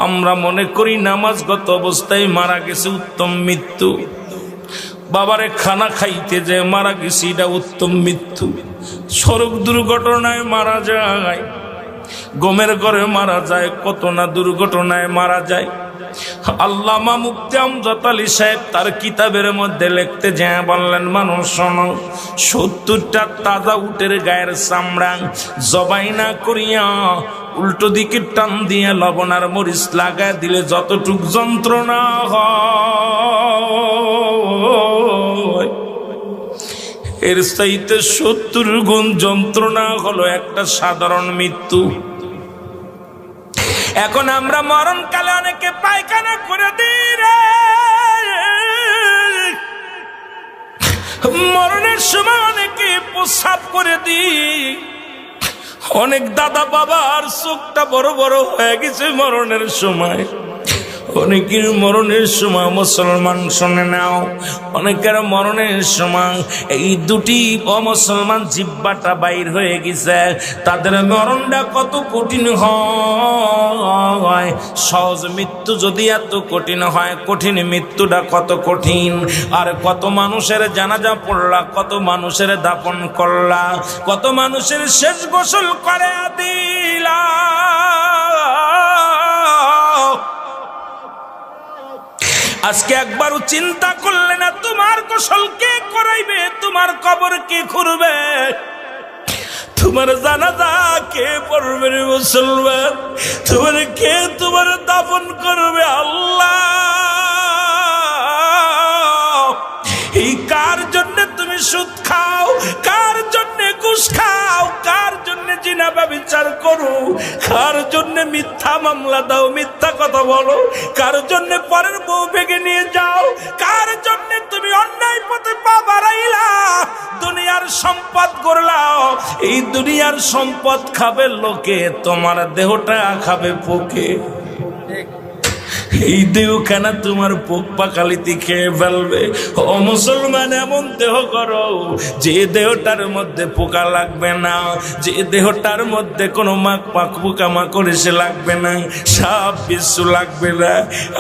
আমরা মনে করি নামাজগত অবস্থায় মারা গেছে উত্তম মৃত্যু, বাবারে খানা খাইতে যে মারা গেছে এটা উত্তম মৃত্যু। সড়ক দুর্ঘটনায় মারা যায়, গমের ঘরে মারা যায়, কত না দুর্ঘটনায় মারা যায়। আল্লামা মুফতি আমজাদ আলী সাহেব তার কিতাবের মধ্যে লিখতে যায় বললেন, মানুষ শোনো, 70টা তাজা উটের গায়ের চামড়া জবাই না করিয়া উল্টো দিকে টান দিয়ে লবণ আর মরিচ লাগায় দিলে যতটুক যন্ত্রণা হয়, এর চাইতে 70 গুণ যন্ত্রণা হলো একটা সাধারণ মৃত্যু। এখন আমরা মরণকালে অনেকে পায়খানা করে দিই রে, মরণের সময় অনেকে প্রস্রাব করে দিই। অনেক দাদা বাবার চোখটা বড় বড় হয়ে গেছে মরণের সময়। অনেকের মরণের সময়, মুসলমান শুনে নাও, অনেকের মরণের সময় এই দুটি অমুসলমান জিহ্বাটা বাইর হয়ে গেছে। তাদের মরণটা কত কঠিন হয়। সহজ মৃত্যু যদি এত কঠিন হয়, কঠিন মৃত্যুটা কত কঠিন। আর কত মানুষের জানাজা পড়লা, কত মানুষের দাফন করলা, কত মানুষের শেষ গোসল করে দিলা। আজকে একবারও চিন্তা করলে না তোমার গোসল কে করাইবে, তোমার কবর কে খুঁড়বে, তোমার জানাজা কে পড়বে রে মুসলমান, তোমার কে তোমার দাফন করবে? আল্লাহ, এই কার জন্য তুমি সুদ খাও, কার জন্য ঘুষ খাও, কার জন্য জিনা ব্যভিচার করো, কার জন্য মিথ্যা মামলা দাও, মিথ্যা কথা বলো, কার জন্য পরের বউ ভেঙে নিয়ে যাও, কার জন্য তুমি অন্যায় পথে পা বাড়াইলা, দুনিয়ার সম্পদ করলাও। এই দুনিয়ার সম্পদ খাবে লোকে, তোমার দেহটা খাবে পোকে। এই দেহখানা তোমার পোক পাকালিতে খেয়ে ফেলবে। ও মুসলমান, এমন দেহ করো যে দেহটার মধ্যে পোকা লাগবে না, যে দেহটার মধ্যে কোনো পোকামাকড় এসে লাগবে না, সাপ বিচ্ছু লাগবে না।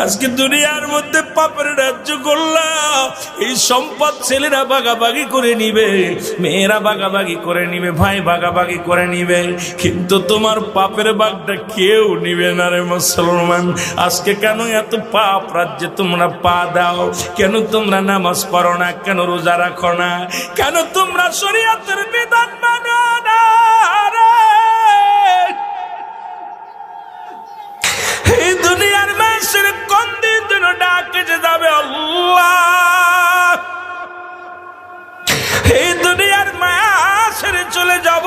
আজকে দুনিয়ার মধ্যে পাপের রাজ্য করলাম, এই সম্পদ ছেলেরা ভাগাভাগি করে নিবে, মেয়েরা ভাগাভাগি করে নিবে, ভাই ভাগাভাগি করে নিবে, কিন্তু তোমার পাপের ভাগটা কেউ নিবে না রে মুসলমান। আজকে কেন এত পাপ রাজ্যে তোমরা পা দাও? কেন তোমরা নামাজ পড়ো না? কেন রোজা রাখো না? কেন তোমরা শরীয়তের বিধান মানো না? এই দুনিয়ার মানুষের কোন দিন যেন ডাকে যাবে আল্লাহ, এই দুনিয়ার মায়া ছেড়ে চলে যাব।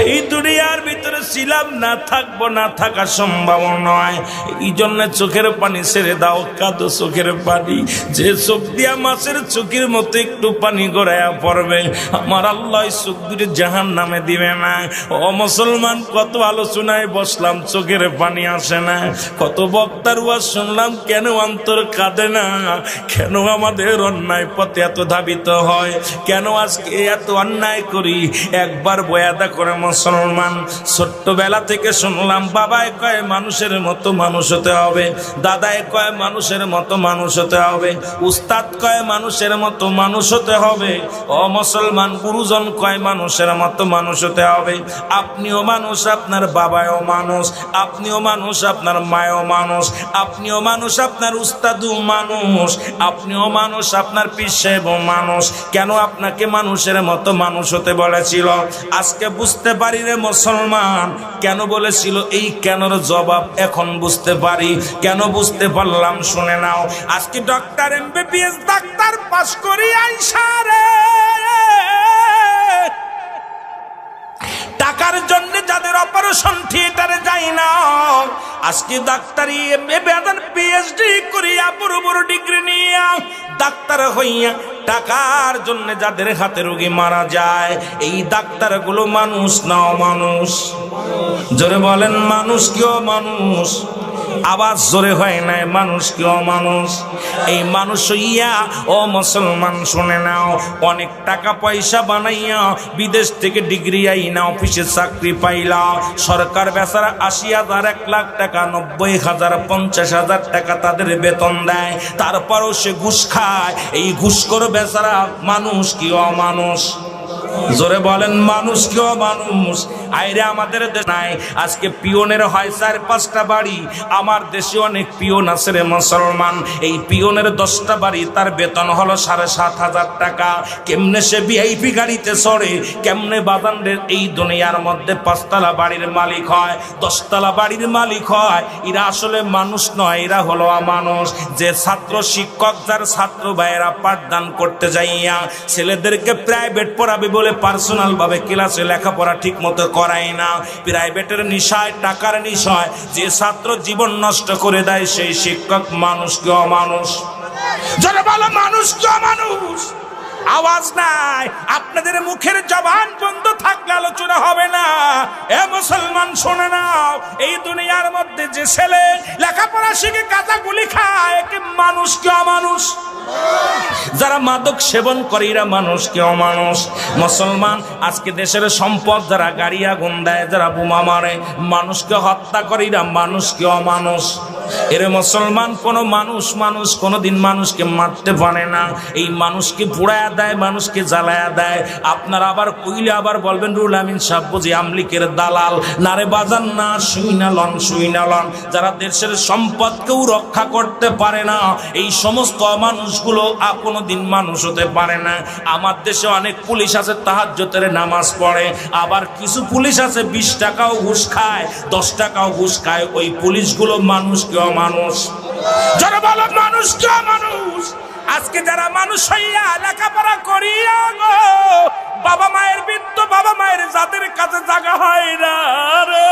এই দুনিয়ার ভিতরে ছিলাম না, থাকবো না, থাকা সম্ভব নয়। এই জন্য চোখের পানি ছেড়ে দাও, কাঁদো চোখের পানি। যে চোখ দিয়া মাছের চোখের মতো একটু পানি গড়াইয়া পড়বে, আমার আল্লাহ চোখ দুটি জাহান নামে দিবে না। ও মুসলমান, কত আলোচনায় বসলাম, চোখের পানি আসে না। কত বক্তার ওয়াজ শুনলাম, কেন অন্তর কাঁদে না? কেন আমাদের অন্যায় পথে এত ধাবিত হয়? কেন আজকে এত অন্যায় করি? একবার বয়াদা করে মুসলমান, ছোট্টবেলা থেকে শুনলাম, বাবায় কয় মানুষের মতো মানুষ হতে হবে, দাদায় কয় মানুষের মতো মানুষ হতে হবে, উস্তাদ কয় মানুষের মতো মানুষ হতে হবে। ও মুসলমান, গুরুজন কয় মানুষের মতো মানুষ হতে হবে। আপনিও মানুষ, আপনার বাবাও মানুষ, আপনিও মানুষ, আপনার মায়ও মানুষ, আপনিও মানুষ, আপনার উস্তাদও মানুষ, আপনিও মানুষ, আপনার পীর সাহেবও মানুষ। কেন আপনাকে মানুষের মতো মানুষ হতে বলেছিল? আজকে বুঝতে পারি রে মুসলমান, কেন বলেছিল। এই কেনর জবাব এখন বুঝতে পারি। কেন বুঝতে পারলাম শুনে নাও। আজকে ডক্টর MBBS ডাক্তার পাস করি আইসা রে, টাকার জন্য যাদের অপারেশন থিয়েটারে যাই না, আজকে ডাক্তারি PhD করিয়া বড় বড় ডিগ্রি নিয়ে ডাক্তার হইয়া টাকার জন্য যাদের হাতে রোগী মারা যায়, এই ডাক্তারগুলো মানুষ না অমানুষ? জোরে বলেন, মানুষ কি অমানুষ? আওয়াজ জোরে হয় নাই, মানুষ কি অমানুষ? এই মানুষ হইয়া ও মুসলমান শুনে নাও, অনেক টাকা পয়সা বানাইয়া বিদেশ থেকে ডিগ্রি আইনা অফিসে চাকরি পাইলা, সরকার বেচারা ৮০,০০০, ১,০০,০০০ টাকা, ৯০,০০০, ৫০,০০০ টাকা তাদের বেতন দেয়, তারপরও সে ঘুষ খায়। এই ঘুষখোর বেচারা মানুষ কি অমানুষ? জোরে বলেন, মানুষ কি অমানুষ? আইরে আমাদের দেশ নাই, আজকে পিয়নের হয় ৪-৫টা বাড়ি। আমার দেশে অনেক পিয়ন আছে রে মুসলমান, এই পিয়নের 10টা বাড়ি, তার বেতন হলো ৭,৫০০ টাকা। কেমনে সে ভিআইপি গাড়িতে চড়ে, কেমনে বাজানদের এই দুনিয়ার মধ্যে 5তলা বাড়ির মালিক হয়, 10তলা বাড়ির মালিক হয়? এরা আসলে মানুষ নয়, এরা হলো অমানুষ। যে ছাত্র শিক্ষক, যার ছাত্র ভাইয়েরা পাঠদান করতে যাইয়া ছেলেদেরকে প্রাইভেট পড়াবে বলে পার্সোনাল ভাবে ক্লাসে লেখাপড়া ঠিক মতো করায় না, প্রাইভেটের নিশায়, টাকার নিশায় যে ছাত্র জীবন নষ্ট করে দেয়, সেই শিক্ষক মানুষ কি অমানুষ? যারা বলে মানুষ কি অমানুষ? আওয়াজ নাই, আপনাদের মুখের জবান বন্ধ থাকলে আলোচনা হবে না। এ মুসলমান শুনে নাও, এই দুনিয়ার মধ্যে যে ছেলে লেখাপড়া শিখে গাঁজা গুলি খায়, কি মানুষ কি অমানুষ? যারা মাদক সেবন করে, এরা মানুষ কি অমানুষ? মুসলমান, আজকে দেশের সম্পদ যারা গাড়ি আগুন দেয়, যারা বোমা মারে, মানুষকে হত্যা করে, এরা মানুষ কি অমানুষ? এর মুসলমান, কোন মানুষ কোনদিন মানুষকে মারতে পারে না। এই মানুষকে পোড়ায়া দেয়, মানুষকে জ্বালায়া দেয়। আপনারা আবার কইলে আবার বলবেন রুহুল আমিন সাহেব বুঝি আমলিকের দালাল। নারে বাজান না, শুইনালন। যারা দেশের সম্পদকেও রক্ষা করতে পারে না, এই সমস্ত মানুষগুলো কোনোদিন মানুষ হতে পারে না। আমার দেশে অনেক পুলিশ আছে তাহাজ্জুদের নামাজ পড়ে, আবার কিছু পুলিশ আছে 20 টাকাও ঘুষ খায়, 10 টাকাও ঘুষ খায়। ওই পুলিশগুলো মানুষ কি অমানুষ? যারা বলো মানুষ কি অমানুষ? আজকে যারা মানুষ হইয়া লেখাপড়া করিয়া গো, বাবা মায়ের বৃদ্ধ বাবা মায়ের যাদের কাছে জায়গা হয় না রে,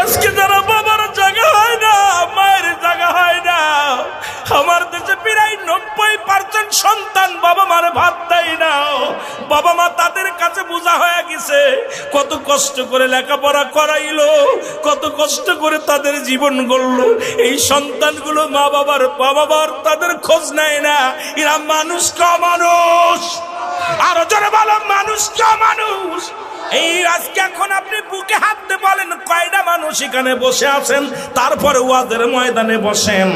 আজকে যারা বাবার জায়গা হয় না, মায়ের জায়গা হয় না, আমার দেশে প্রায় 90% সন্তান বাবা মার ভাত দেয় না। বাবা মা তাদের কাছে বোঝা হয়ে গেছে, কত কষ্ট করে লেখাপড়া করাইলো, কত কষ্ট করে তাদের জীবন গড়লো। এই সন্তানগুলো মা বাবার তাদের খোঁজ নেয় না। এরা মানুষ কা মানুষ? আরো জোরে বলো, মানুষ কা মানুষ? এই আজকে এখন আপনি বুকে হাত দিয়ে বলেন কয়টা মানুষ এখানে বসে আছেন, তারপরে ওয়াজের ময়দানে বসেন।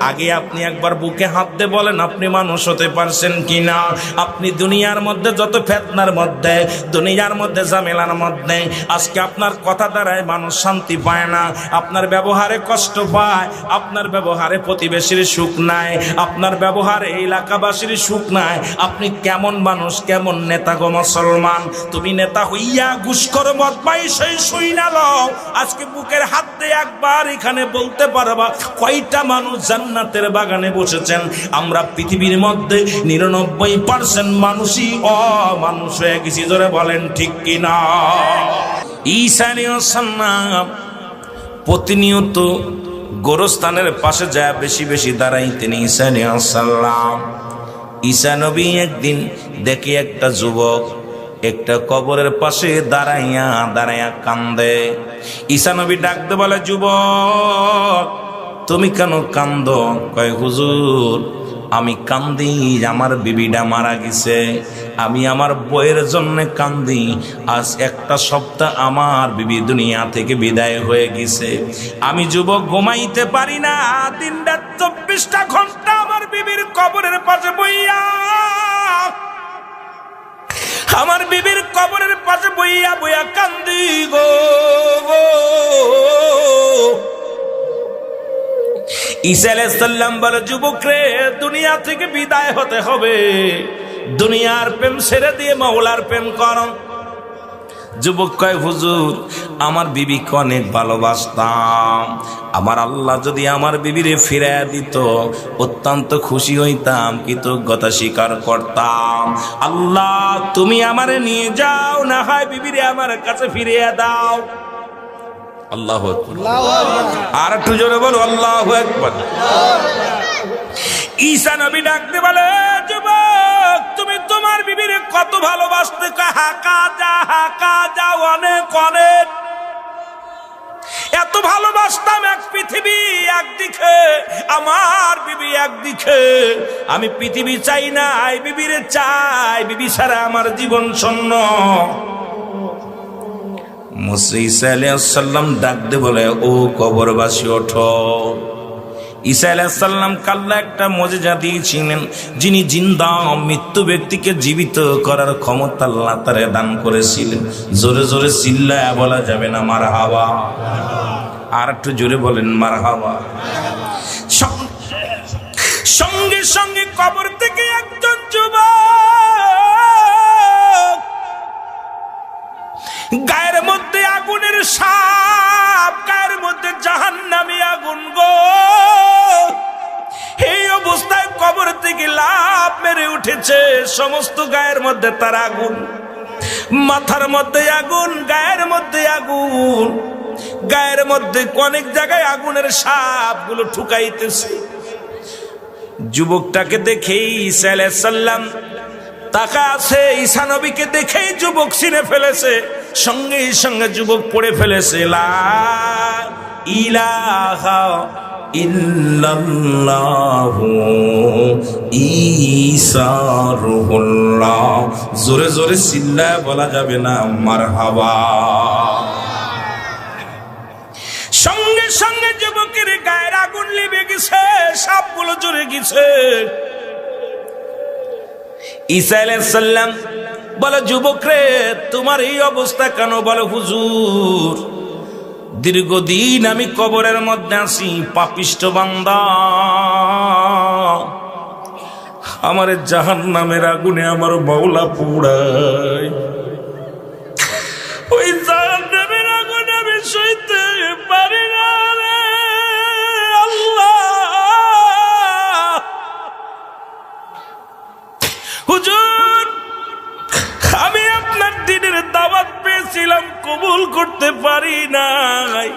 আগে আপনি একবার বুকে হাত দিয়ে বলেন আপনি মানুষ হতে পারছেন কিনা। আপনি দুনিয়ার মধ্যে যত ফিতনার মধ্যে, দুনিয়ার মধ্যে ঝামেলার মধ্যে, আজকে আপনার কথা দ্বারায় মানুষ শান্তি পায় না, আপনার ব্যবহারে কষ্ট পায়, আপনার ব্যবহারে প্রতিবেশীর সুখ নাই, আপনার ব্যবহারে এলাকাবাসীর সুখ নাই। আপনি কেমন মানুষ, কেমন নেতা গো মুসলমান? তুমি নেতা হইয়া ঘুষখোর বদমাই সেই শুই না লও, আজকে বুকের হাত দিয়ে একবার এখানে বলতে পারবা কয়টা মানুষ জান্নাতের বাগানে বসেছেন? আমরা পৃথিবীর মধ্যে 99% মানুষই অমানুষ হয়ে গেছি। জোরে বলেন ঠিক কিনা? ঈসা আলাইহিস সালাম প্রতিনিয়ত গোরস্থানের পাশে যায় বেশি বেশি দাঁড়াইতেন। ঈসা আলাইহিস সালাম, ঈসা নবী একদিন দেখে একটা যুবক একটা কবরের পাশে দাঁড়াইয়া কান্দে। ঈসা নবী ডাকতে বলে, যুবক তুমি কেন কান্দ? কয়, হুজুর আমি কান্দি, আমার বিবিটা মারা গেছে, আমি আমার বইয়ের জন্য কান্দি। আজ একটা সপ্তাহ আমার বিবি দুনিয়া থেকে বিদায় হয়ে গেছে। আমি যুবক ঘুমাইতে পারি না, দিন রাত 24টা ঘন্টা আমার বিবির কবরের পাশে বইয়া, আমার বিবির কবরের পাশে বইয়া বইয়া কান্দি গো। ঈসা আলাইহিস সালাম বলে, যুবক রে, দুনিয়া থেকে বিদায় হতে হবে, দুনিয়ার প্রেম ছেড়ে দিয়ে মাওলার প্রেম করো। যুবক কয়, হুজুর আমার বিবিকে অনেক ভালোবাসতাম, আমার আল্লাহ যদি আমার বিবিরে ফিরাইয়া দিত অত্যন্ত খুশি হইতাম, কৃতজ্ঞতা স্বীকার করতাম। আল্লাহ তুমি আমারে নিয়ে যাও, না হয় বিবিরে আমার কাছে ফিরিয়ে দাও। আল্লাহু আকবার। আর একটু জোরে বলো আল্লাহু আকবার। ঈসা নবী ডাকতে বলে, যুবক তুমি তোমার বিবির কত ভালোবাসতে, হাকা যা অনেক অনেক, এত ভালোবাসতাম। এক পৃথিবী একদিকে, আমার বিবি একদিকে। আমি পৃথিবী চাই না, আই বিবিরে চাই, বিবি ছাড়া আমার জীবন শূন্য। মুসা ঈসা আলাইহিস সালাম ডাক দে বলে, ও কবরবাসী ওঠো। ঈসা আলাইহিস সালাম কাল্লা একটা মুজিজা দিয়েছিলেন, যিনি জিন্দা মৃত্যু ব্যক্তিকে জীবিত করার ক্ষমতা আল্লাহ তারে দান করেছিলেন। জোরে জোরে চিল্লায়া বলা যাবে না মারহাবা? আর একটু জোরে বলেন মারহাবা। সঙ্গে সঙ্গে কবর থেকে একজন যুবক, গায়ের মধ্যে আগুনের সাপ, গায়ের মধ্যে জাহান্নামী আগুন গো। এই অবস্থায় কবর থেকে লাফ মেরে উঠেছে, সমস্ত গায়ের মধ্যে তার আগুন, মাথার মধ্যে আগুন, গায়ের মধ্যে আগুন, গায়ের মধ্যে অনেক জায়গায় আগুনের সাপ গুলো ঠুকাইতেছে। যুবকটাকে দেখেই ঈসা আলাইহিস সালাম তাকা আছে, ঈসা নবীকে দেখেই যুবক চিনে ফেলেছে, সঙ্গে সঙ্গে যুবক পড়ে ফেলেছে, লা ইলাহা ইল্লাল্লাহু ঈসা রূহুল্লাহ। জোরে জোরে চিল্লায় বলা যাবে না মারহাবা? সঙ্গে সঙ্গে যুবকের গায়ের আগুন লিবে গেছে, সাপগুলো জুড়ে গেছে। ঈসা আলাইহিস সালাম বলে, যুবক রে, তোমার এই অবস্থা কেন? বলে, হুজুর, দীর্ঘদিন আমি কবরের মধ্যে আছি, পাপিষ্ঠ বান্দা, আমার জাহান্নামের আগুনে আমার মাওলা পুড়ায়। ওই জাহান্নামের আগুন আমি সইতে পারি না রে আল্লাহ। হুজুর, আমি আপনার দিনের দাওয়াত পেয়েছিলাম, কবুল করতে পারি নাই।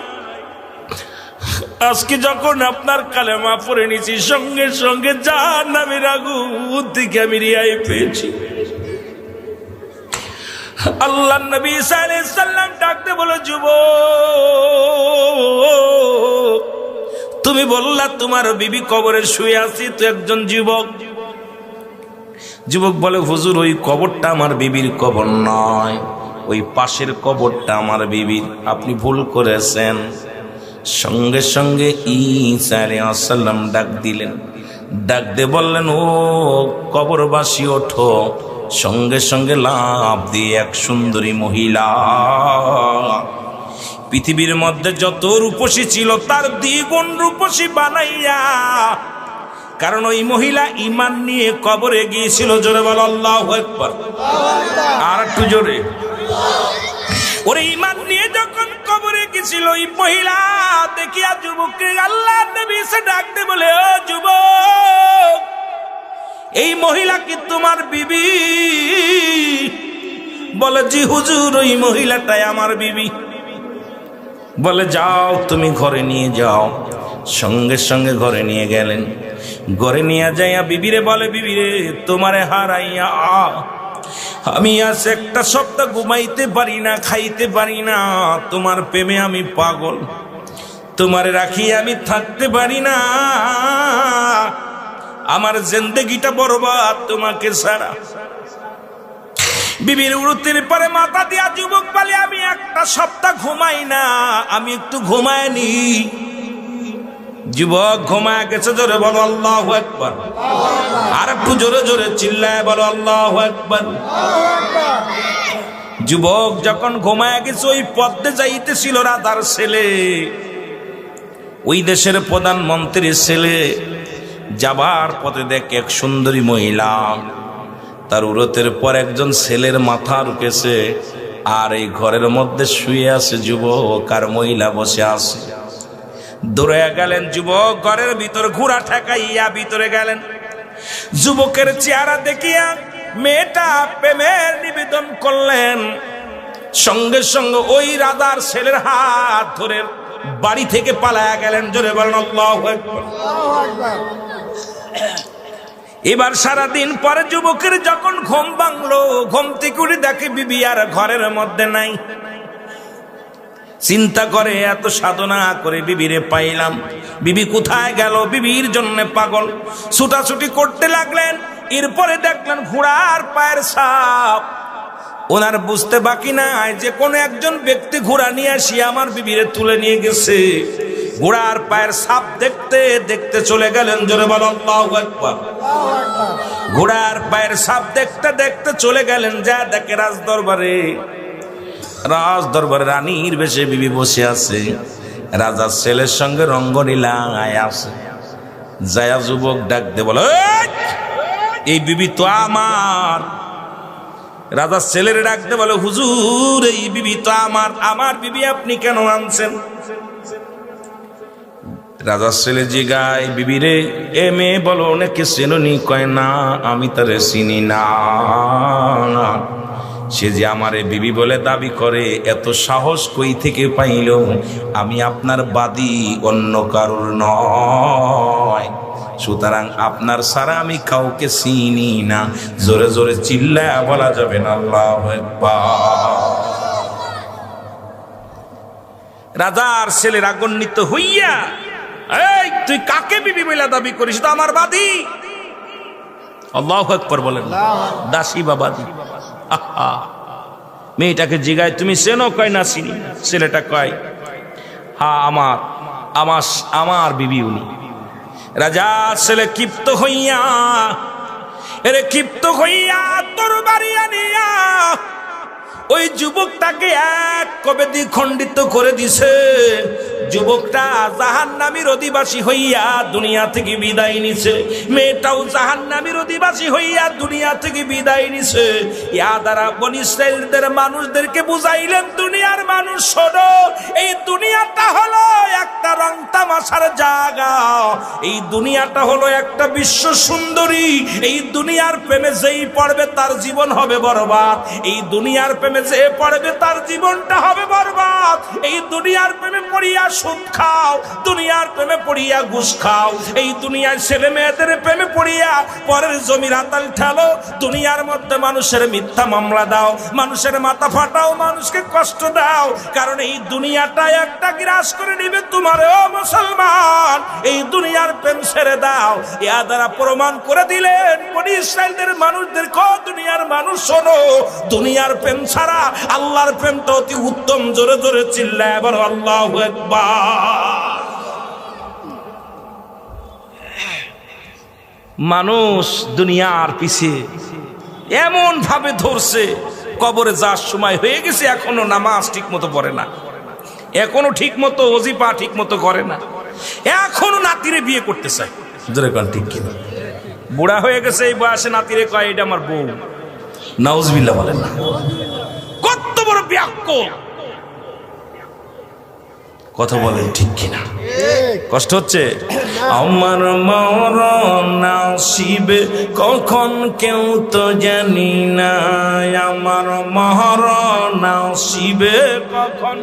আজকে যখন আপনার কালেমা পড়ে নিয়েছি, সঙ্গে সঙ্গে জাহান্নামের আগুন থেকে আমি রেহাই পেয়েছি। আল্লাহ নবী ঈসা আলাইহিস সালাম ডাকতে বলে, যুবক, তুমি বললা তোমার বিবি কবরে শুয়ে আছি, তো একজন যুবক। যুবক বলে, হুজুর, ওই কবরটা আমার বিবির কবর নয়, ওই পাশের কবরটা আমার বিবির, আপনি ভুল করেছেন। সঙ্গে সঙ্গে ঈসা আলাইহিস সালাম ডাক দিলেন, ডাক দিয়ে বললেন, ও কবরবাসী ওঠো। সঙ্গে সঙ্গে লাফ দিয়ে এক সুন্দরী মহিলা, পৃথিবীর মধ্যে যত রূপসী ছিল তার দ্বিগুণ রূপসী বানাইয়া, কারণ ওই মহিলা ঈমান নিয়ে কবরে গিয়েছিল। জোরে বল আল্লাহু আকবার। আর একটু জোরে। ওরে ঈমান নিয়ে যখন কবরে গিয়েছিল ওই মহিলা দেখিয়া যুবককে আল্লাহ নবী এসে ডাকতে বলে, ও যুবক, এই মহিলা কি তোমার বিবি? বলে, জি হুজুর, ওই মহিলাটাই আমার বিবি। বলে, যাও তুমি ঘরে নিয়ে যাও। সঙ্গে সঙ্গে ঘরে নিয়ে গেলেন। ঘরে নিয়ে যাইয়া বিবিরে বলে, বিবিরে, তোমারে হারাইয়া আমি আজ একটা সপ্তাহ ঘুমাইতে পারি না, খাইতে পারি না, তোমার প্রেমে আমি পাগল, তোমারে রাখি আমি থাকতে পারি না, আমার জিন্দেগিটা বরবাদ তোমাকে ছাড়া। বিবির উরুতের পরে মাথা দিয়া যুবক বলে, আমি একটা সপ্তাহ ঘুমাই না, আমি একটু ঘুমাইনি। যুবক ঘুমায় গেছে। জোরে বলো আল্লাহু আকবার। আর একটু জোরে জোরে চিল্লায় বলো আল্লাহু আকবার। যুবক যখন ঘুমায় গেছে, ওই পথে যাইতেছিল রাধার ছেলে, ওই দেশের প্রধানমন্ত্রীর ছেলে। যাবার পথে দেখে এক সুন্দরী মহিলা, তার উরতের পর একজন ছেলের মাথা রুকেছে, আর এই ঘরের মধ্যে শুয়ে আছে যুবক, আর মহিলা বসে আছে। দৌড়ে গেলেন যুবক, ঘরের ভিতর ঘোড়া ঠেকাইয়া ভিতরে গেলেন। যুবকের চেহারা দেখিয়া মেয়েটা প্রেমের নিবেদন করলেন। সঙ্গে সঙ্গে ওই রাধার ছেলের হাত ধরে বাড়ি থেকে পালায়া গেলেন। জোরে বলেন আল্লাহু আকবার। এবার সারাদিন পরে যুবকের যখন ঘুম ভাঙলো, ঘুম থেকে উঠে দেখে বিবি আর ঘরের মধ্যে নাই। চিন্তা করে এত সাধনা করে বিবিরে পাইলাম, বিবি কোথায় গেল? বিবির জন্য পাগল, ছুটাছুটি করতে লাগলেন। এরপরে দেখলেন ঘোড়ার পায়ের ছাপ। ওনার বুঝতে বাকি নাই যে কোন একজন ব্যক্তি ঘোড়া নিয়ে আসি আমার বিবিরে তুলে নিয়ে গেছে। ঘোড়ার পায়ের ছাপ দেখতে দেখতে চলে গেলেন, জোরে বলো আল্লাহু আকবার। ঘোড়ার পায়ের ছাপ দেখতে দেখতে চলে গেলেন, যা দেখে রাজ দরবারে রানীর বেশে বিবি বসে আছে। রাজার ছেলের সঙ্গে রঙ্গলীলায় আছে। যায়া যুবক ডাক দে বলে, এই বিবি তো আমার। রাজার ছেলের ডাক দে বলে, হুজুর এই বিবি তো আমার বিবি আপনি কেন আনছেন? রাজার ছেলে জিগায় বিবি রে, এ মেয়ে বলো অনেকে চেননি? কয় না, আমি তারে চিনি না। সে যে আমারে বিবি বলে দাবি করে, এত সাহস কই থেকে পাইল? আমি আপনার বাদী, অন্য কারোর নয়। সুতরাং আপনার সারা আমি কাউকে চিনি না। জোরে জোরে চিল্লায়া বলা যাবে না আল্লাহু আকবার। রাজার ছেলে রাগান্বিত হইয়া, এই তুই কাকে বিবি বলে দাবি করিস? তো আমার বাদী। আল্লাহু আকবার বলেন। দাসী বাবাদি। আহা, মেয়েটাকে জিগায় তুমি চেনো? কয় না চিনি। ছেলেটা কয়, হ্যাঁ আমার বিবি উনি। রাজার ছেলে ক্ষিপ্ত হইয়া তোর বাড়ি আনিয়া ওই যুবকটাকে এক কবেদি খণ্ডিত করে দিছে। যুবকটা জাহান্নামীর অধিবাসী হইয়া দুনিয়া থেকে বিদায় নিছে। মেয়েটাও জাহান্নামীর অধিবাসী হইয়া দুনিয়া থেকে বিদায় নিছে। ইয়া দ্বারা বনী ইসরাইলদের মানুষদেরকে বুঝাইলেন, দুনিয়ার মানুষ শোনো, এই দুনিয়াটা হলো একটা রং তামাশার জায়গা। এই দুনিয়াটা হলো একটা বিশ্ব সুন্দরী। এই দুনিয়ার প্রেমে যেই পড়বে তার জীবন হবে বরবাদ। এই দুনিয়ার প্রেমে যে পড়বে তার জীবনটা হবে বরবাদ। এই দুনিয়ার প্রেমে পড়িয়া সুদ খাও, দুনিয়ার প্রেমে পড়িয়া ঘুষ খাও, এই দুনিয়ার ছেলে মেয়েদের প্রেমে পড়িয়া পরের জমি রাতাল ঠেলো, দুনিয়ার মধ্যে মানুষের মিথ্যা মামলা দাও, মানুষের মাথা ফাটাও, মানুষকে কষ্ট দাও। কারণ এই দুনিয়াটা একটা গ্রাস করে নিবে তোমার। ও মুসলমান, এই দুনিয়ার প্রেম ছেড়ে দাও। ইয়া দ্বারা প্রমাণ করে দিলেন বনী ইসরাইলদের মানুষদের, দুনিয়ার মানুষ শোনো, দুনিয়ার প্রেম ছাড়া আল্লাহর প্রেমটা অতি উত্তম। জোরে জোরে চিল্লায় বলো আল্লাহু আকবার। মানুষ দুনিয়ার পিছে এমন ভাবে ধরছে, কবরে যাওয়ার সময় হয়ে গেছে, এখনো নামাজ ঠিক মতো পড়ে না, এখনো ঠিক মতো ওজিফা ঠিক মতো করে না, এখনো নাতিরে বিয়ে করতে চায়। জোরে কোন ঠিক কিনা? বুড়া হয়ে গেছে, এই বয়সে নাতিরে কয় এটা আমার বউ। নাউজুবিল্লাহ বলেন না। কত বড় ব্যাক্য কথা বলেন ঠিক কিনা? কষ্ট হচ্ছে? আমার মরণ নসিবে কখন কেউ তো জানি না, আমার মরণ নসিবে কখন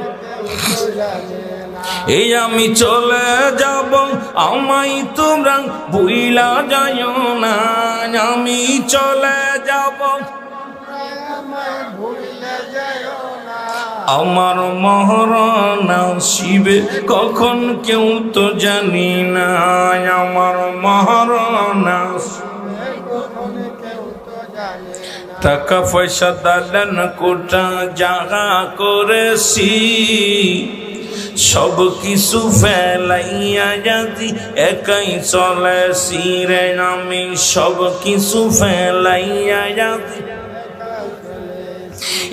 এই আমি চলে যাব, আমায় তোমরা ভুইলা যাইও না, আমি চলে যাব, আমার মরণ নসিবে কখন কেউ তো জানি না, আমার মরণ টাকা পয়সা দালান কোটা জাগা করেছি, সব কিছু ফেলাইয়া যদি একাই চলেছি রে, আমি সব কিছু ফেলাইয়া যদি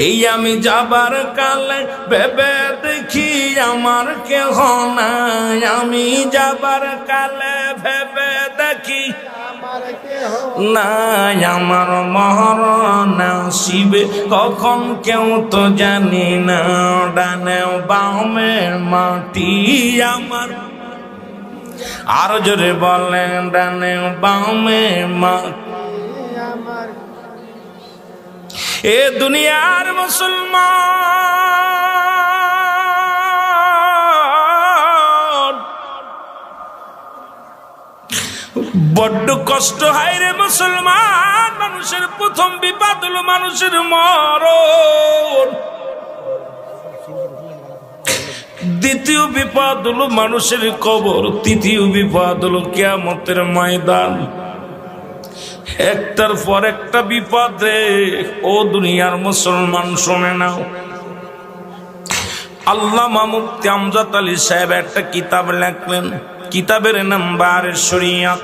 এই আমি যাবার কালে ভেবে দেখি আমার কেহ নাই, আমি যাবার কালে ভেবে দেখি নাই, আমার মরণ নসিবে কখন কেউ তো জানি না, ডানে বামে মাটি আমার, আরো জোরে বলেন ডানে বামে মাটি আমার। এ দুনিয়ার মুসলমান বড্ড কষ্ট হয় রে মুসলমান। মানুষের প্রথম বিপদ হলো মানুষের মরণ, দ্বিতীয় বিপদ হলো মানুষের কবর, তৃতীয় বিপদ হলো কিয়ামতের ময়দান। একটার পর একটা বিপদ রে ও দুনিয়ার মুসলমান, শুনে নাও। আল্লামা মুফতি আমজাদ আলী সাহেব একটা কিতাব লেখলেন, কিতাবের নাম বারে শরিয়াত।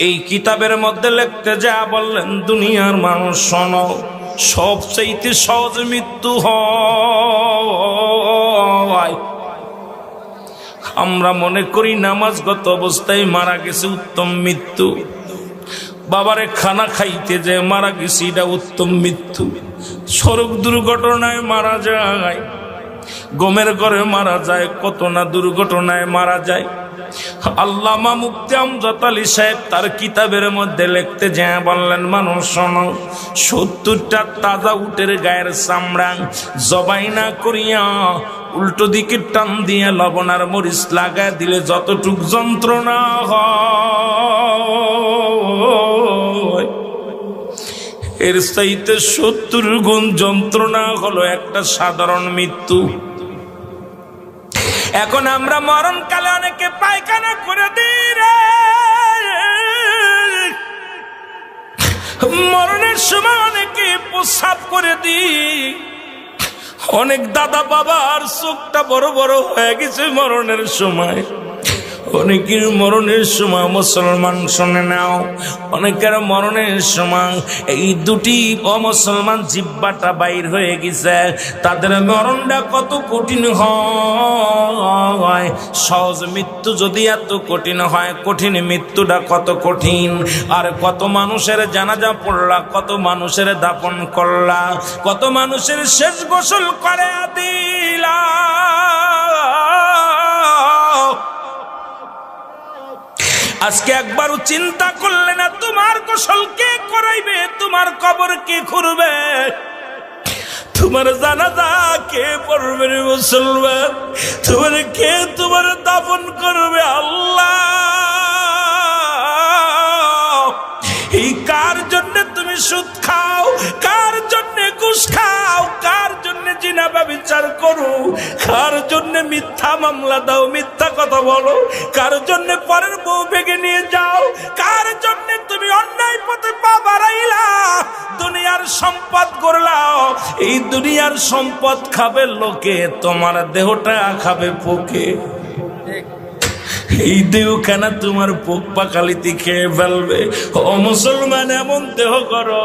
এই কিতাবের মধ্যে লিখতে যা বললেন, দুনিয়ার মানুষ শোনো, সবচেয়ে সহজ মৃত্যু হয়, আমরা মনে করি নামাজগত অবস্থায় মারা গেছে উত্তম মৃত্যু, বাবারে খানা খাইতে যে মারা গেছে এটা উত্তম মৃত্যু, সড়ক দুর্ঘটনায় মারা যায়, গমের ঘরে মারা যায়, কত না দুর্ঘটনায় মারা যায়। আল্লামা মুফতি আমজাদ আলী সাহেব তার কিতাবের মধ্যে লিখতে যা বললেন, মানুষ শোনো, 70টা তাজা উটের গায়ের চামড়া জবাই না করিয়া উল্টো দিকে টান দিয়ে লবণ আর মরিচ লাগায় দিলে যতটুক যন্ত্রণা হয়, এর চাইতে 70 গুণ যন্ত্রণা হলো একটা সাধারণ মৃত্যু। এখন আমরা মরণকালে অনেকে পায়খানা করে দিই রে, মরণের সময় অনেকে প্রস্রাব করে দিই। অনেক দাদা বাবার চোখটা বড় বড় হয়ে গেছে মরণের সময়। অনেকের মরণের সময় মুসলমান শুনে নাও, অনেকের মরণের সময় এই দুটি অমুসলমান জিহ্বাটা বাইর হয়ে গেছে। তাদের মরণটা কত কঠিন হয়। সহজ মৃত্যু যদি এত কঠিন হয়, কঠিন মৃত্যুটা কত কঠিন। আর কত মানুষের জানাজা পড়লা, কত মানুষের দাফন করলা, কত মানুষের শেষ গোসল করে দিলা। আজকে একবারও চিন্তা করলে না তোমার গোসল কে করাইবে, তোমার কবর কে খুঁড়বে, তোমার জানাজা কে পড়বে রে মুসলমান, তোমার কে তোমার দাফন করবে? আল্লাহ, এই কার জন্য তুমি সুদ খাও, কার জন্য ঘুষ খাও, কার জন্য জিনা ব্যভিচার করো, কার জন্য মিথ্যা মামলা দাও, মিথ্যা কথা বলো, কার জন্য পরের বউ ভেঙে নিয়ে যাও, কার জন্য তুমি অন্যায় পথে পা বাড়াইলা, দুনিয়ার সম্পদ করলাও। এই দুনিয়ার সম্পদ খাবে লোকে, তোমার দেহটা খাবে পোকে। এই দেহখানা তোমার পোক পাকালিতে খেয়ে ফেলবে। ও মুসলমান, এমন দেহ করো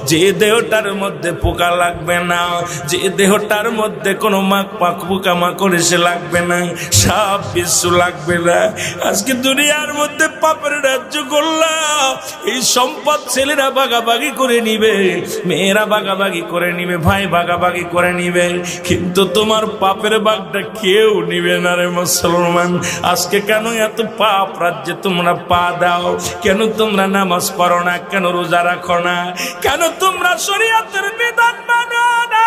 যে দেহটার মধ্যে পোকা লাগবে না, যে দেহটার মধ্যে কোনো পোকা মাকড় এসে লাগবে না, সাপ বিচ্ছু লাগবে না। আজকে দুনিয়ার মধ্যে পাপের রাজ্য করলাম, এই সম্পদ ছেলেরা ভাগাভাগি করে নিবে, মেয়েরা ভাগাভাগি করে নিবে, ভাই ভাগাভাগি করে নিবে, কিন্তু তোমার পাপের ভাগটা কেউ নিবে না রে মুসলমান। আজকে কেন এত পাপ রাজ্যে তোমরা পা দাও? কেন তোমরা নামাজ পড়ো না? কেন রোজা রাখো না? কেন তোমরা শরীয়তের বিধান মানো না?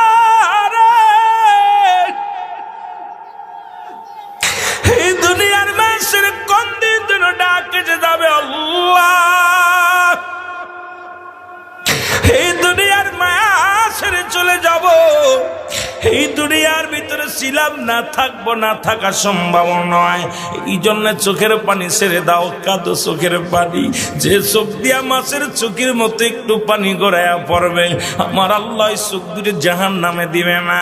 এই দুনিয়ার মানুষের কোন দিন ডাকে যাবে আল্লাহ, এই দুনিয়ার মায়া ছেড়ে চলে যাব। এই দুনিয়ার ভিতরে ছিলাম না, থাকবো না, থাকা সম্ভব নয়। এই জন্য চোখের পানি ছেড়ে দাও, কাঁদো চোখের পানি। যে চোখ দিয়া মাছের চোখের মতো একটু পানি গড়াইয়া পড়বে, আমার আল্লাহ চোখ দুটো জাহান নামে দিবে না।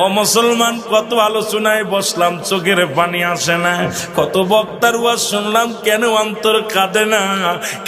ও মুসলমান, কত আলোচনায় বসলাম, চোখের পানি আসে না। কত বক্তার ওয়াজ শুনলাম, কেন অন্তর কাঁদে না?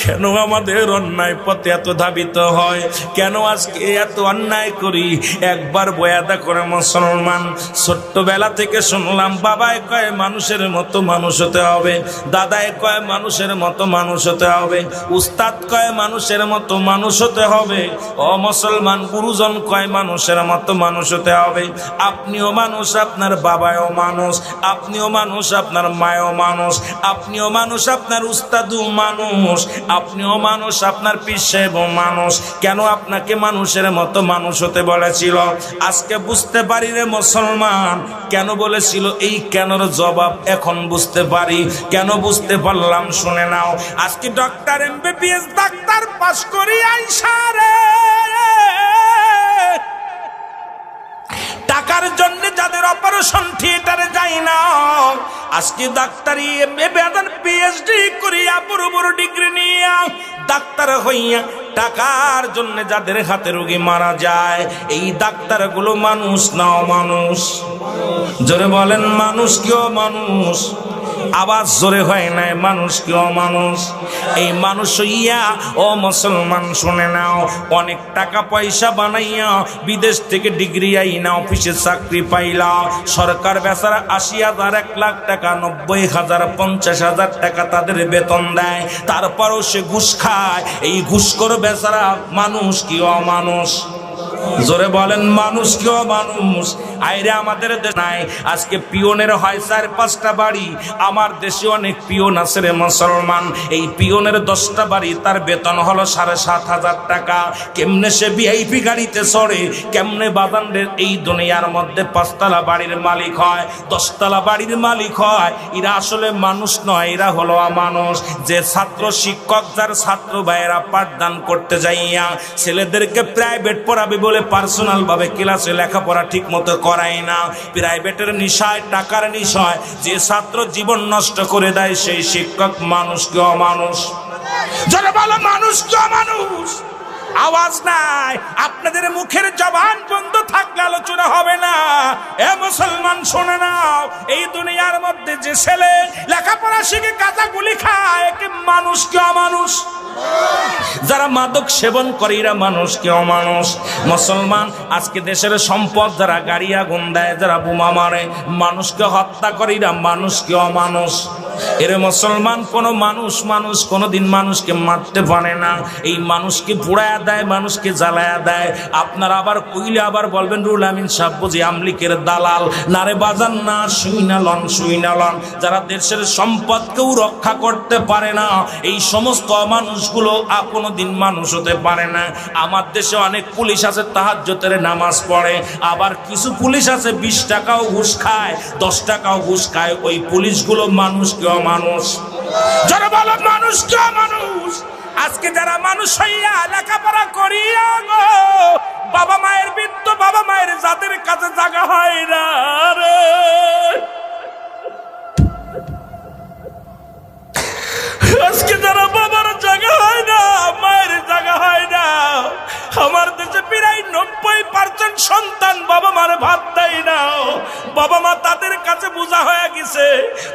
কেন আমাদের অন্যায় পথে এত ধাবিত হয়? কেন আজকে এত অন্যায় করি? একবার বয়াদা করে মুসলমান, ছোট্টবেলা থেকে শুনলাম, বাবায় কয় মানুষের মতো মানুষ হতে হবে, দাদায় কয় মানুষের মতো মানুষ হতে হবে, উস্তাদ কয় মানুষের মতো মানুষ হতে হবে। ও মুসলমান, গুরুজন কয় মানুষের মতো মানুষ হতে হবে। আপনিও মানুষ, আপনার বাবাও মানুষ, আপনিও মানুষ, আপনার মায়ও মানুষ, আপনিও মানুষ, আপনার উস্তাদও মানুষ, আপনিও মানুষ, আপনার পীর সাহেবও মানুষ। কেন আপনাকে মানুষের মতো মানুষ হতে বলেছিল? আজকে বুঝতে পারি রে মুসলমান। মুসলমান কেন বলেছিল, এই কেনর জবাব এখন বুঝতে পারি। কেন বুঝতে পারলাম শুনে নাও। আজকে ডক্টর এমবিবিএস ডাক্তার পাস করি আইসা রে, টাকার জন্য যাদের অপারেশন থিয়েটারে যাই না, আজকে ডাক্তারি পিএইচডি করিয়া বড় বড় ডিগ্রি নিয়ে ডাক্তার হইয়া টাকার জন্য যাদের হাতে রোগী মারা যায়, এই ডাক্তারগুলো মানুষ না অমানুষ? জোরে বলেন মানুষ কি অমানুষ? আওয়াজ জোরে হয় নাই, মানুষ কি অমানুষ? এই মানুষ হইয়া ও মুসলমান শুনে নাও, অনেক টাকা পয়সা বানাইয়া বিদেশ থেকে ডিগ্রি আইনা অফিসে চাকরি পাইলা, সরকার বেচারা ৮০,০০০, ১,০০,০০০ টাকা, ৯০,০০০, ৫০,০০০ টাকা তাদের বেতন দেয়, তারপরও সে ঘুষ খায়। এই ঘুষখোর বেচারা মানুষ কি অমানুষ? জোরে বলেন মানুষ কি অমানুষ? আইরে আমাদের দেশ নাই, আজকে পিয়নের হয় ৪-৫টা বাড়ি। আমার দেশে অনেক পিয়ন আছে রে মুসলমান, এই পিয়নের 10টা বাড়ি, তার বেতন হলো ৭,৫০০ টাকা। কেমনে সে ভিআইপি গাড়িতে চড়ে, কেমনে বাজানদের এই দুনিয়ার মধ্যে 5তলা বাড়ির মালিক হয়, 10তলা বাড়ির মালিক হয়? এরা আসলে মানুষ নয়, এরা হলো অমানুষ। যে ছাত্র শিক্ষক যার ছাত্র ভাইয়েরা পাঠদান করতে যাইয়া ছেলেদেরকে প্রাইভেট পড়াবে বলে পার্সোনাল ভাবে ক্লাসে লেখাপড়া ঠিক মতো করায় না, প্রাইভেটের নিশায়, টাকার নিশায় যে ছাত্র জীবন নষ্ট করে দেয়, সেই শিক্ষক মানুষ কি অমানুষ? যারা বলে মানুষ কি অমানুষ? আওয়াজ নাই, আপনাদের মুখের জবান বন্ধ থাকলে আলোচনা হবে না। এ মুসলমান শুনে নাও, এই দুনিয়ার মধ্যে যে ছেলে লেখাপড়া শিখে গাঁজা গুলি খায়, একে মানুষ কি অমানুষ? যারা মাদক সেবন করে এরা মানুষ কি অমানুষ? মুসলমান আজকে দেশের সম্পদ যারা গাড়ি আগুন দেয়, যারা বোমা মারে, মানুষকে হত্যা করে, এরা মানুষ কি অমানুষ? এর মুসলমান কোন মানুষ কোনদিন মানুষকে মারতে পারে না। এই মানুষকে পুড়ায়া দেয়, মানুষকে জ্বালায়া দেয়। আপনারা আবার কইলে আবার বলবেন রুল আমিন সাহেব বুঝি আমলিকের দালাল। নারে বাজান না, শুইনালন যারা দেশের সম্পদকেও রক্ষা করতে পারে না, এই সমস্ত মানুষগুলো কোনোদিন মানুষ হতে পারে না। আমার দেশে অনেক পুলিশ আছে তাহাজ্জুদের নামাজ পড়ে, আবার কিছু পুলিশ আছে 20 টাকাও ঘুষ খায়, 10 টাকাও ঘুষ খায়। ওই পুলিশগুলো মানুষ কি অমানুষ? যারা বলো মানুষ কি অমানুষ? আজকে যারা মানুষ হইয়া লেখাপড়া করিয়া গো, বাবা মায়ের বৃদ্ধ বাবা মায়ের যাদের কাছে জায়গা হয় না রে, আজকে যারা বাবার জায়গা হয় না, মায়ের জায়গা হয় না, আমার দেশে প্রায় 90% সন্তান বাবা মারে ভাত দেয় না। বাবা মা তাদের কাছে বোঝা হয়ে গেছে,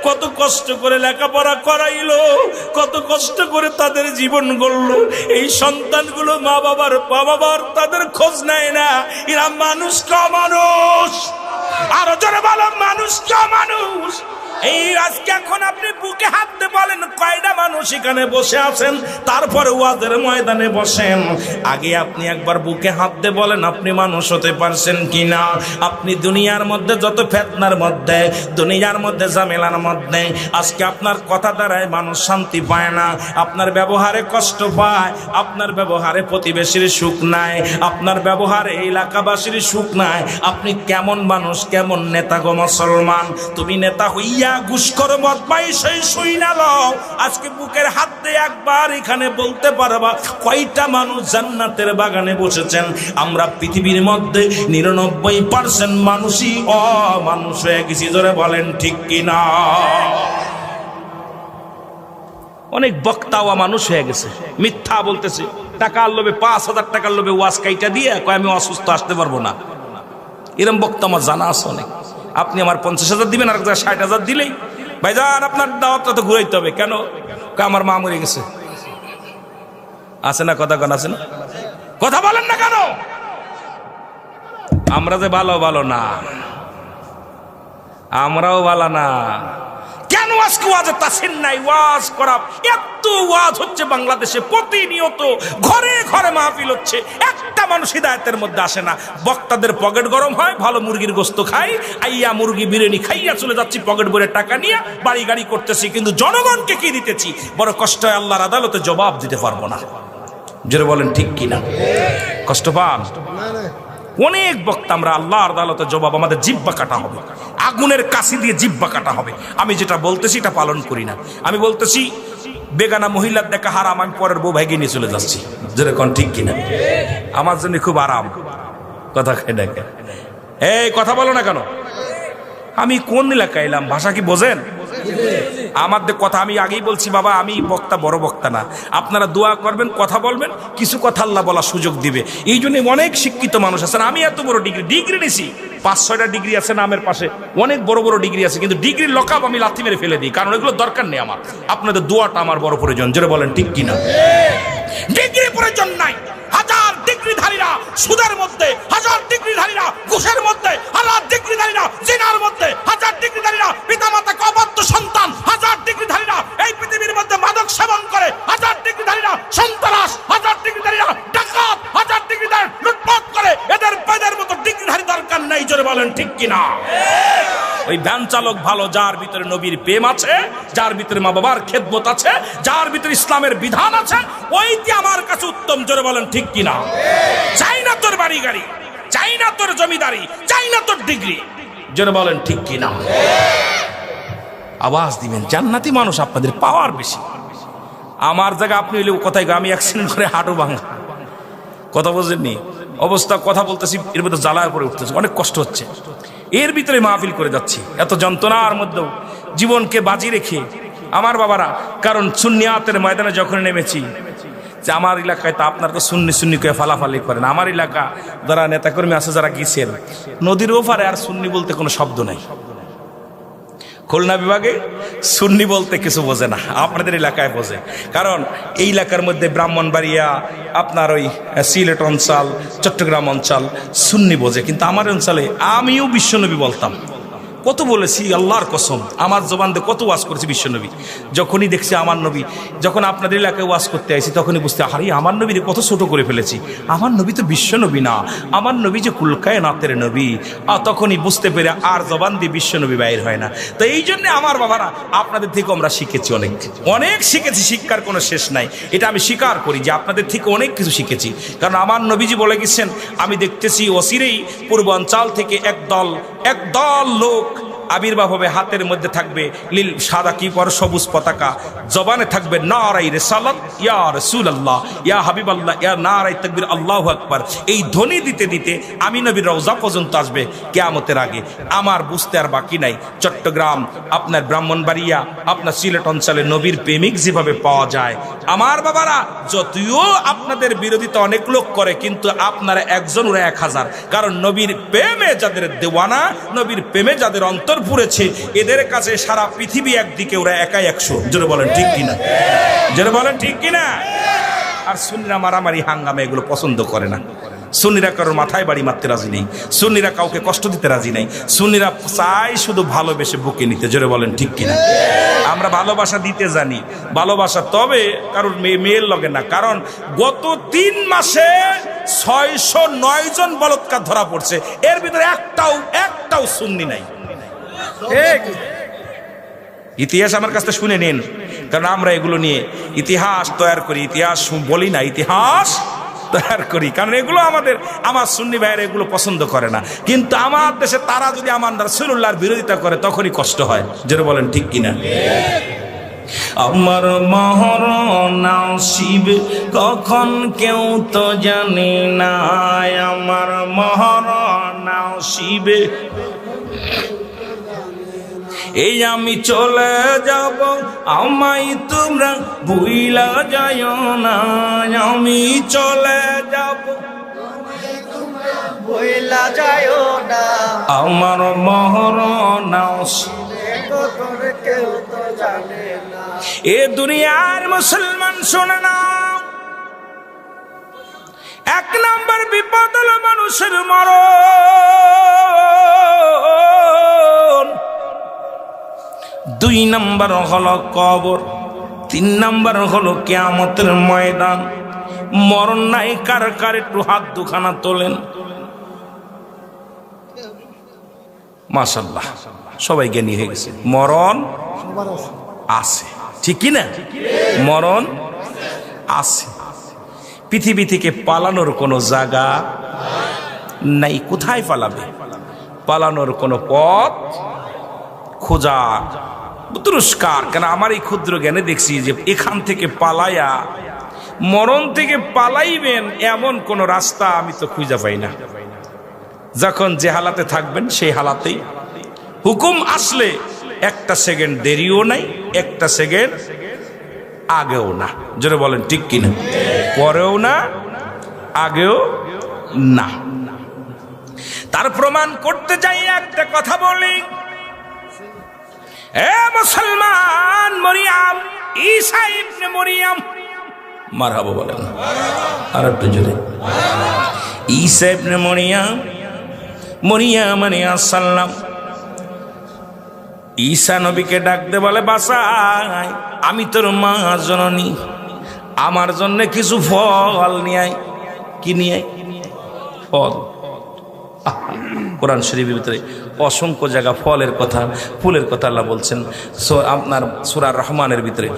কত কষ্ট করে লেখাপড়া করাইলো, কত কষ্ট করে তাদের জীবন গড়লো। এই সন্তানগুলো মা বাবার তাদের খোঁজ নেয় না। এরা মানুষ কা মানুষ? আরো জোরে বলো মানুষ কা মানুষ? এই আজকে এখন আপনি বুকে হাত দিয়ে বলেন কয়টা মানুষ এখানে বসে আছেন, তারপরে ওয়াজের ময়দানে বসেন। আগে আপনি একবার বুকে হাত দিয়ে বলেন আপনি মানুষ হতে পারছেন কিনা। আপনি দুনিয়ার মধ্যে যত ফেতনার মধ্যে, দুনিয়ার মধ্যে ঝামেলার মধ্যে, আজকে আপনার কথা দ্বারায় মানুষ শান্তি পায় না, আপনার ব্যবহারে কষ্ট পায়, আপনার ব্যবহারে প্রতিবেশীর সুখ নাই, আপনার ব্যবহারে এলাকাবাসীর সুখ নাই। আপনি কেমন মানুষ, কেমন নেতা গো মুসলমান? তুমি নেতা হইয়া ঘুষখোর বদমাই সেই শুইনালো, আজকে বুকের হাত দিয়ে একবার এখানে বলতে পারবা কয়টা মানুষ জান্নাতের বাগানে বসেছেন? আমরা পৃথিবীর মধ্যে 99% মানুষই অমানুষ হয়ে গেছি। জোরে বলেন ঠিক কিনা? অনেক বক্তাও মানুষ হয়ে গেছে, মিথ্যা বলতেছে, টাকার লোভে 5,000 টাকার লোভে ওয়াজ কাইটা দিয়ে কয় আমি অসুস্থ আসতে পারবো না। এরম বক্তা আমার জানা আছে অনেক। আপনি আমার 50,000 দিবেন, আর 60,000 দিলেই ভাইজান আপনার দাওয়াতটা তো ঘুরাইতে হবে। কেন? আমার মা মরে গেছে। আছে না কথা? কোন আছে না? কথা বলেন না কেন? আমরা যে ভালো না, আমরাও ভালো না। কেন আজকে ওয়াজে তাসির নাই? ওয়াজ করা এত ওয়াজ হচ্ছে বাংলাদেশে, প্রতিনিয়ত ঘরে ঘরে মাহফিল হচ্ছে, একটা মানুষ হিদায়াতের মধ্যে আসে না। বক্তাদের পকেট গরম হয়, ভালো মুরগির গোস্ত খাই, আইয়া মুরগি বিরিয়ানি খাইয়া চলে যাচ্ছি, পকেট ভরে টাকা নিয়ে বাড়ি গাড়ি করতেছি, কিন্তু জনগণকে কি দিতেছি? বড় কষ্ট হয়, আল্লাহর আদালতে জবাব দিতে পারবো না। জোরে বলেন ঠিক কিনা? কষ্ট পান? অনেক বক্তা আমরা আল্লাহর আদালতে জবাব, আমাদের জিহ্বা কাটা হবে, আগুনের কাশি দিয়ে জিহ্বা কাটা হবে। আমি যেটা বলতেছি এটা পালন করি না। আমি বলতেছি বেগানা মহিলার দেখা হারাম, আমি পরের বউ ভাইকে নিয়ে চলে যাচ্ছি, যেরকম ঠিক কিনা? আমার জন্য খুব আরাম। কথা খাই দেখে এই কথা বলো না কেন? আমি কোন এলাকায় এলাম, ভাষা কি বোঝেন? আমাদের কথা আমি আগেই বলছি বাবা, আমি বক্তা, বড় বক্তা না। আপনারা দোয়া করবেন, কথা বলবেন, কিছু কথা আল্লাহ বলার সুযোগ দিবে। এই জন্য অনেক শিক্ষিত মানুষ আছেন। আমি এত বড় ডিগ্রি নিছি, 5-6টা ডিগ্রি আছে নামের পাশে, অনেক বড় বড় ডিগ্রি আছে, কিন্তু ডিগ্রির লকআপ আমি লাথি মেরে ফেলে দিই, কারণ এগুলো দরকার নেই আমার। আপনাদের দোয়াটা আমার বড় প্রয়োজন, জোরে বলেন ঠিক কিনা? ডিগ্রি প্রয়োজন নাই। হাজার ডিগ্রিধারীরা সুদের মধ্যে, হাজার ডিগ্রিধারীরা ঘুষের মধ্যে, হাজার ডিগ্রিধারীরা জিনার মধ্যে, হাজার ডিগ্রিধারীরা পিতামাতাকে অবাধ্য সন্তান, হাজার ডিগ্রিধারীরা এই পৃথিবীর মধ্যে মাদক সেবন করে, হাজার ডিগ্রিধারীরা সন্ত্রাস, হাজার ডিগ্রিধারীরা ডাকাত, হাজার ডিগ্রিধারী লুটপাট করে। এদের মতো ডিগ্রিধারী দরকার নেই, জোরে বলেন ঠিক কিনা? ওই ভ্যান চালক ভালো, যার ভিতরে নবীর প্রেম আছে, যার ভিতরে মা বাবার খেদমত আছে, যার ভিতরে ইসলামের বিধান আছে, ওইটি আমার কাছে উত্তম, জোরে বলেন ঠিক কিনা? চাই না তোর বাড়ি গাড়ি, চাই না তোর জমিদারি, চাই না তোর ডিগ্রি, জোরে বলেন ঠিক কিনা? আওয়াজ দিবেন। জান্নাতি মানুষ আপনাদের পাওয়ার বেশি। আমার জায়গা আপনি হইলে কোথায়, আমি অ্যাক্সিডেন্ট করে হাঁটু ভাঙা, কথা বোঝেননি অবস্থা, কথা বলতেছি, এর মধ্যে জ্বালায় পড়ে উঠতেছে, অনেক কষ্ট হচ্ছে। এর ভিতরে মাহফিল করে যাচ্ছি, এত যন্ত্রণার মধ্যেও জীবনকে বাজি রেখে আমার বাবারা। কারণ সুন্নিয়াতের ময়দানে যখন নেমেছি, যে আমার এলাকায় তো আপনারা তো সুন্নি করে ফালাফালি করেন, আমার এলাকা যারা নেতাকর্মী আছে, যারা গিয়েছেন, নদীর ওপারে আর সুন্নি বলতে কোনো শব্দ নাই। খুলনা বিভাগে সুন্নি বলতে কিছু বোঝে না, আপনাদের এলাকায় বোঝে। কারণ এই এলাকার মধ্যে ব্রাহ্মণবাড়িয়া, আপনার ওই সিলেট অঞ্চল, চট্টগ্রাম অঞ্চল সুন্নি বোঝে, কিন্তু আমার অঞ্চলে আমিও বিশ্বনবী বলতাম। কত বলেছি আল্লাহর কসম, আমার জবান দিয়ে কত ওয়াজ করেছি বিশ্বনবী। যখনই দেখছি আমার নবী, যখন আপনাদের এলাকায় ওয়াজ করতে আসি, তখনই বুঝতে, আরে আমার নবীর কত ছোট করে ফেলেছি, আমার নবী তো বিশ্বনবী না, আমার নবী যে কুলকায় নাতের নবী। তখনই বুঝতে পেরে আর জবান দিয়ে বিশ্বনবী বাইর হয় না। তো এই জন্য আমার বাবারা, আপনাদের থেকে আমরা শিখেছি, অনেক শিখেছি, শিক্ষার কোনো শেষ নাই। এটা আমি স্বীকার করি যে আপনাদের থেকে অনেক কিছু শিখেছি। কারণ আমার নবীজি বলে গেছেন, আমি দেখতেছি অচিরেই পূর্বাঞ্চল থেকে একদল লোক আবির্ভাব হবে, হাতের মধ্যে থাকবে লীল সাদা কি পর সবুজ পতাকা, জবানে থাকবে নারাই রিসালাত ইয়া রাসূলুল্লাহ ইয়া হাবিবাল্লাহ ইয়া নারাই তাকবীর আল্লাহু আকবার। এই ধ্বনি দিতে দিতে আমি নবীর রওজা পর্যন্ত আসবে কিয়ামতের আগে। আমার বুঝতে আর বাকি নাই, চট্টগ্রাম, আপনার ব্রাহ্মণবাড়িয়া, আপনার সিলেট অঞ্চলে নবীর প্রেমিক যেভাবে পাওয়া যায়, আমার বাবারা, যদিও আপনাদের বিরোধিতা অনেক লোক করে, কিন্তু আপনারা একজন, ওরা 1000। কারণ নবীর প্রেমে যাদের দেওয়ানা, নবীর প্রেমে যাদের অন্তর পুরেছে, এদের কাছে সারা পৃথিবী একদিকে, ওরা একাই 100। জোরে বলেন ঠিক কিনা? জোরে বলেন ঠিক কিনা? আর সুন্নিরা মারামারি হাঙ্গামা এগুলো পছন্দ করে না। সুন্নিরা কারোর মাথায় বাড়ি মারতে রাজি নেই, সুন্নিরা কাউকে কষ্ট দিতে রাজি নেই, সুন্নিরা চাই শুধু ভালোবেসে বুকে নিতে। জোরে বলেন ঠিক কিনা? আমরা ভালোবাসা দিতে জানি, ভালোবাসা, তবে কারোর মেয়ের লগে না। কারণ গত 3 মাসে 609 জন বলৎকার ধরা পড়ছে, এর ভিতরে একটাও সুন্নি নাই। ইতিহাস আমার কাছে শুনে নিন, কারণ আমরা এগুলো নিয়ে ইতিহাস তৈরি করি, ইতিহাস বলি না, ইতিহাস তৈরি করি। কারণ এগুলো আমার সুন্নি ভাইয়েরা এগুলো পছন্দ করে না। কিন্তু আমার দেশে তারা যদি আমার রাসূলুল্লাহর বিরোধিতা করে, তখনই কষ্ট হয়। জোরে বলেন ঠিক কিনা? আমার মহরনসিব কখন কেউ তো জানে না, আমার মহরনসিব এই আমি চলে যাব, আমায় তোমরা ভুইলা যাইও না, আমি চলে যাব, ভুইলা যাইও না, আমার মহরনসিব কেউ তো জানে না। এ দুনিয়ার মুসলমান শোনে না, 1 নম্বর বিপদ হলো মানুষের মরণ, 2 নম্বর হলো কবর, 3 নম্বর হলো কিয়ামতের ময়দান। মরণ নাই কার কার, একটু হাত দুখানা তোলেন। মাশাআল্লাহ, সবাই জ্ঞানী হয়ে গেছে। মরণ আছে, ঠিক কি না? মরণ আছে। পৃথিবী থেকে পালানোর কোনো জায়গা নাই। কোথায় পালাবে? পালানোর কোনো পথ খোঁজা দুষ্কার। কেন আমার এই ক্ষুদ্র জ্ঞানে দেখছি যে এখান থেকে পালাইয়া মরণ থেকে পালাইবেন এমন কোন রাস্তা আমি তো খুঁজে পাই না। যখন যে হালাতে থাকবেন সেই হালাতেই হুকুম আসলে একটা সেকেন্ড দেরিও নাই, একটা সেকেন্ড আগেও না। জোরে বলেন ঠিক কিনা? পরেও না, আগেও না। তার প্রমাণ করতে যাই একটা কথা বলি। এ মুসলমান, মরিয়াম, ঈসা ইবনে মরিয়াম, মারহাবা বলেন আর একটু জোরে। ঈসা ইবনে মরিয়াম, মরিয়াম আলাইহিস সালাম ঈসা নবীকে ডাকতে বলে, বাসায় আমি তোর মা জননী, আমার জন্য কিছু ফল নিয়ে আয়। কি নিয়ে আয়? ফল। কোরআন শরীফের ভিতরে অসংখ্য জায়গা ফলের কথা, ফুলের কথা আল্লাহ বলছেন। আপনার সূরা রহমানের ভিতরে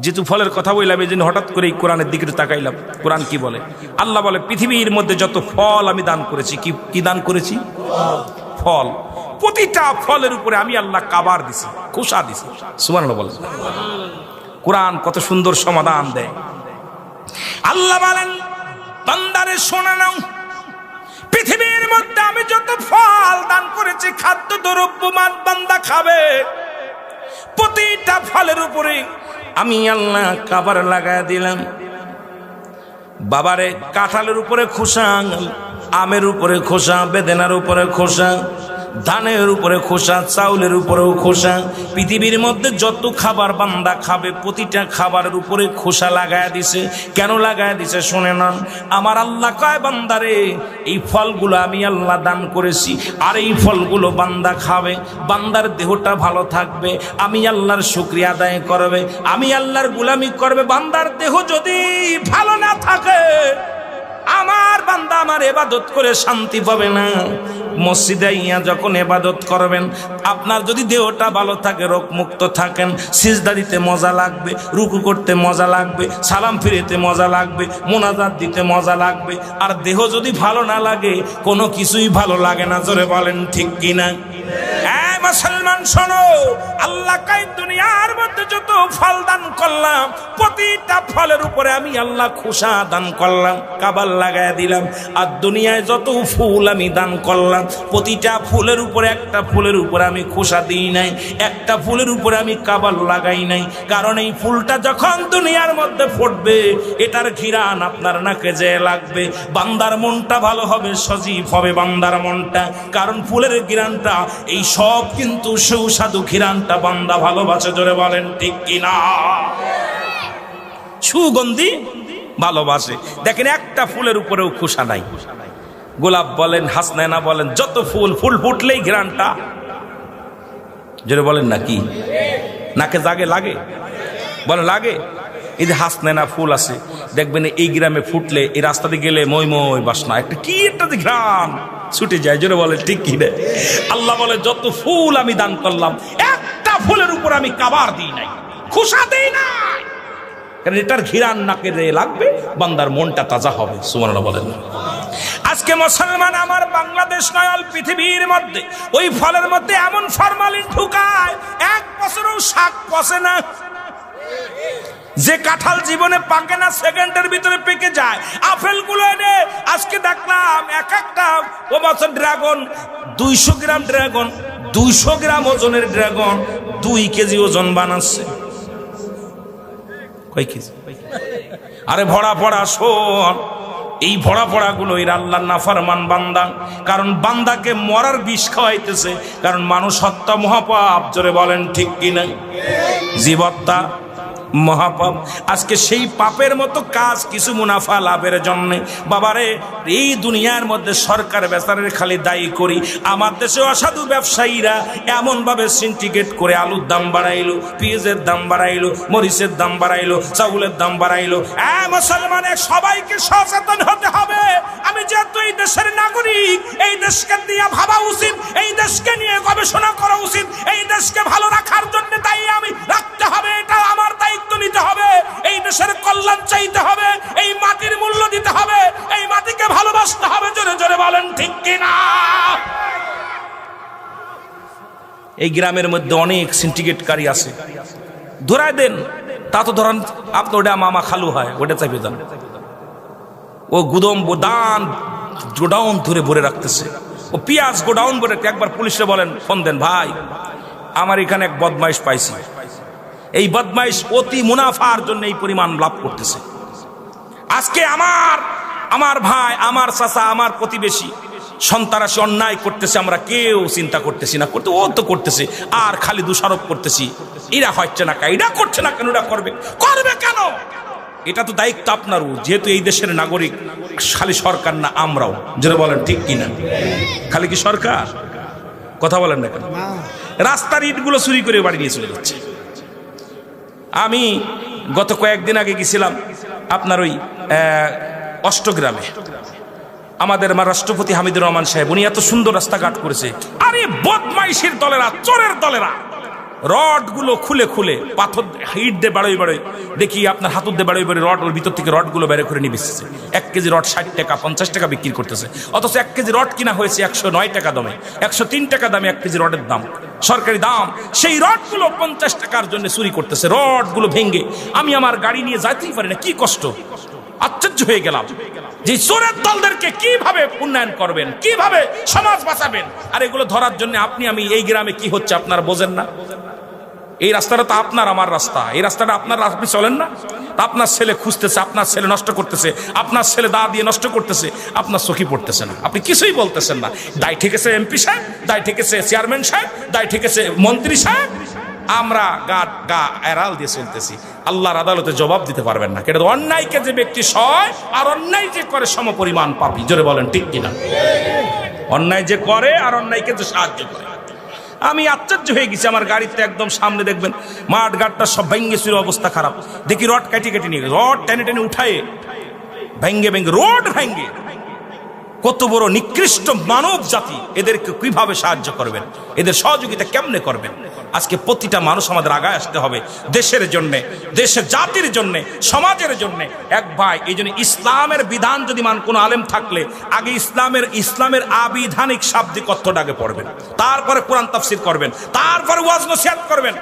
যেহেতু ফলের কথা বললাম, এই জন্য হঠাৎ করে কোরআনের দিকে তাকাইলাম। কোরআন কি বলে? আল্লাহ বলে, পৃথিবীর মধ্যে যত ফল আমি দান করেছি, কি দান করেছি? ফল। প্রতিটা ফলের উপরে আমি আল্লাহ কাবার দিছি, খোসা দিছি। সুবহানাল্লাহ বলেন। কোরআন কত সুন্দর সমাধান দেয়। আল্লাহ বলেন, বান্দারে শোনা নাও, পৃথিবীর মধ্যে আমি যত ফল দান করেছি, খাদ্য দ্রব্য বান্দা খাবে, প্রতিটা ফলের উপরে আমি আল্লাহ কাবার লাগায় দিলাম। বাবারে, কাঁঠালের উপরে খোসা, আমের উপরে খোসা, বেদেনার উপরে খোসা, ধানের উপরে খোসা, চাউলের উপরেও খোসা। পৃথিবীর মধ্যে যত খাবার বান্দা খাবে, প্রতিটা খাবারের উপরে খোসা লাগায় দিছে। কেন লাগায় দিছে শুনে নেন। আমার আল্লাহ কয়, বান্দারে এই ফলগুলো আমি আল্লাহ দান করেছি, আর এই ফলগুলো বান্দা খাবে, বান্দার দেহটা ভালো থাকবে, আমি আল্লাহর শুকরিয়া আদায় করবে, আমি আল্লাহর গোলামি করবে। বান্দার দেহ যদি ভালো না থাকে, আমার বান্দা আমার ইবাদত করে শান্তি পাবে না। মসজিদে ইয়া যখন ইবাদত করবেন, আপনার যদি দেহটা ভালো থাকে, রোগমুক্ত থাকেন, সিজদা দিতে মজা লাগবে, রুকু করতে মজা লাগবে, সালাম ফিরেতে মজা লাগবে, মোনাজাত দিতে মজা লাগবে। আর দেহ যদি ভালো না লাগে, কোনো কিছুই ভালো লাগে না। জোরে বলেন ঠিক কিনা? মুসলমান শোনো, আল্লাহ কাই দুনিয়ার মধ্যে যত ফল দান করলাম, প্রতিটা ফলের উপরে আমি আল্লাহ খোসা দান করলাম, কাবার লাগায় দিলাম। আর দুনিয়ায় যত ফুল আমি দান করলাম, প্রতিটা ফুলের উপরে, একটা ফুলের উপরে আমি খোসা দিই নাই, একটা ফুলের উপরে আমি কাবার লাগাই নাই। কারণ এই ফুলটা যখন দুনিয়ার মধ্যে ফুটবে, এটার ঘিরান আপনার নাকে যে লাগবে, বান্দার মনটা ভালো হবে, সজীব হবে বান্দার মনটা। কারণ ফুলের ঘিরানটা, এই সব কিন্তু সুস্বাদু ঘিরানটা বান্দা ভালোবাসে। জোরে বলেন ঠিক কিনা? সুগন্ধি ভালোবাসে। দেখেন, একটা ফুলের উপরেও খোসা নাই। গোলাপ বলেন, হাসনাইনা বলেন, যত ফুল ফুটলেই ঘিরানটা, জোরে বলেন না কি নাকে জাগে লাগে? বলে লাগে। এই যে হাসনাইনা ফুল আছে, দেখবেন এই গ্রামে ফুটলে, এই রাস্তা দিয়ে গেলে মই মই বাসনা, একটা কি একটা ঘ্রাণ ছুটে যায়। জোরে বলে ঠিক কি না? আল্লাহ বলে, যত ফুল আমি দান করলাম, একটা ফুলের উপর আমি কাবার দিই নাই, খোসা দিই নাই। কারণ এটার ঘিরান নাকে লাগবে, বান্দার মনটা তাজা হবে। সুবহানাল্লাহ বলেন। আজকে মুসলমান আমার বাংলাদেশ নয়, পৃথিবীর মধ্যে ওই ফলের মধ্যে এমন ফরমালিন ঢুকায়, এক বছরও শাক পচে না। যে কাঁঠাল জীবনে পাকে না, সেকেন্ডের ভিতরে পেকে যায়। আপেল গুলো এনে আজকে দেখলাম এক একটা ও বছর ড্রাগন, 200 গ্রাম ড্রাগন, 200 গ্রাম ওজনের ড্রাগন 2 কেজি ওজন বানাচ্ছে। কয় কেজি? আরে ভরা পড়া শোন, এই ভরা পড়া গুলো এর আল্লাহর নাফরমান বান্দা। কারণ বান্দাকে মরার বিষ খাওয়াইতেছে। কারণ মানুষ হত্যা মহাপাপ। জোরে বলেন ঠিক কিনা? জীবহত্যা মহাপাপ। আজকে সেই পাপের মতো কাজ কিছু মুনাফা লাভের জন্য বাবারে এই দুনিয়ার মধ্যে সরকার বেচারের খালি দায়ী করি। আমার দেশে অসাধু ব্যবসায়ীরা এমনভাবে সিন্ডিকেট করে আলুর দাম বাড়াইলো, পেঁয়াজের দাম বাড়াইলো, মরিচের দাম বাড়াইলো, চাউলের দাম বাড়াইলো। মুসলমানের সবাইকে সচেতন হতে হবে। আমি যেহেতু এই দেশের নাগরিক, এই দেশকে নিয়ে ভাবা উচিত, এই দেশকে নিয়ে গবেষণা করা উচিত, এই দেশকে ভালো রাখার জন্য দায়ী আমি রাখতে হবে, এটা আমার দায়িত্ব নিতে হবে। এই দেশের কল্যাণ চাইতে হবে, এই মাটির মূল্য দিতে হবে, এই মাটিকে ভালোবাসতে হবে। জোরে জোরে বলেন ঠিক কিনা? এই গ্রামের মধ্যে অনেক সিন্ডিকেটকারী আছে, ধরায় দেন। তা তো ধরান আপনি, ওটা মামা খালু হয়, ওটা চাইবে দেন। ও গুদম দান গোডাউন ধরে ভরে রাখতেছে, ও পিয়াজ গোডাউন ভরে। একবার পুলিশে বলেন, ফোন দেন, ভাই আমার এখানে এক বদমাইশ পাইছি, এই বদমাইশ অতি মুনাফার জন্য এই পরিমাণ লাভ করতেছে। আজকে আমার ভাই, আমার চাচা, আমার প্রতিবেশী সন্ত্রাসী অন্যায় করতেছে, আমরা কেউ চিন্তা করতেছি না, করতে ও তো করতেছে, আর খালি দোষারোপ করতেছি। এরা হচ্ছে না, এটা করছে না কেন, এটা করবে কেন? এটা তো দায়িত্ব আপনারও, যেহেতু এই দেশের নাগরিক। খালি সরকার না, আমরাও। যেটা বলেন ঠিক কিনা? খালি কি সরকার? কথা বলেন না কেন? রাস্তার ইটগুলো চুরি করে বাড়ি নিয়ে চলে যাচ্ছে। আমি গত কয়েকদিন আগে গেছিলাম আপনার ওই অষ্টগ্রামে। আমাদের রাষ্ট্রপতি হামিদুর রহমান সাহেব, উনি এত সুন্দর রাস্তাঘাট করেছে। আরে বদমাইশের দলেরা, চোরের দলেরা রড গুলো খুলে খুলে, পাথর ইট দিয়ে বাড়াই বাড়াই, দেখি আপনার হাতুর দিয়ে বাড়াই বাড়ি রড, ওর ভিতর থেকে রড গুলো বের করে নিয়ে বেসছে। 1 কেজি রড 60 টাকা 50 টাকা বিক্রি করতেছে, অথচ 1 কেজি রড কিনা হয়েছে 109 টাকা দামে, 103 টাকা দামে 1 কেজি রডের দাম, সরকারি দাম। সেই রড গুলো 50 টাকার জন্য চুরি করতেছে, রড গুলো ভেঙে। আমি আমার গাড়ি নিয়ে যাইতেই পারি না, কি কষ্ট। আশ্চর্য হয়ে গেলাম যে চোরের দলদেরকে কিভাবে উন্নয়ন করবেন, কিভাবে সমাজ বাঁচাবেন। আর এগুলো ধরার জন্য আমি এই গ্রামে কি হচ্ছে আপনারা বোঝেন না? এই রাস্তাটা তো আপনার আমার রাস্তা, এই রাস্তাটা আপনার, আপনি চলেন না? আপনার ছেলে খুঁজতেছে, আপনার ছেলে নষ্ট করতেছে, আপনার ছেলে দা দিয়ে নষ্ট করতেছে, আপনার চোখে পড়তেছে না, আপনি কিছুই বলতেছেন না। দায় ঠেকেছে এমপি সাহেব, দায় ঠেকেছে চেয়ারম্যান সাহেব, দায় ঠেকেছে মন্ত্রী সাহেব। আমরা গা এড়াল দিয়ে চলতেছি। আল্লাহর আদালতে জবাব দিতে পারবেন না। কেন? অন্যায়কে যে ব্যক্তি সয় আর অন্যায় যে করে সমপরিমাণ পাপী। জোরে বলেন ঠিক কিনা? অন্যায় যে করে আর অন্যায়কে যে সাহায্য করে। আমি আশ্চর্য হয়ে গেছি, আমার গাড়িতে একদম সামনে দেখবেন মাঠ ঘাটটা সব ভেঙ্গে চুরে অবস্থা খারাপ। দেখি রড কেটে নিয়ে, রড টেনে টেনে উঠায় ভেঙ্গে রোড ভেঙ্গে। কত বড় নিকৃষ্ট মানব জাতি! এদেরকে কিভাবে সাহায্য করবেন? এদের সহযোগিতা কেমনে করবেন? আজকে প্রতিটা মানুষ আমাদের আগায় আসতে হবে, দেশের জন্যে, দেশের জাতির জন্যে, সমাজের জন্যে। এক ভাই, এই জন্য ইসলামের বিধান যদি কোনো আলেম থাকলে আগে ইসলামের আবিধানিক শাব্দিক অর্থটা আগে পড়বেন, তারপরে কোরআন তাফসীর করবেন, তারপরে ওয়াজ নসিহত করবেন।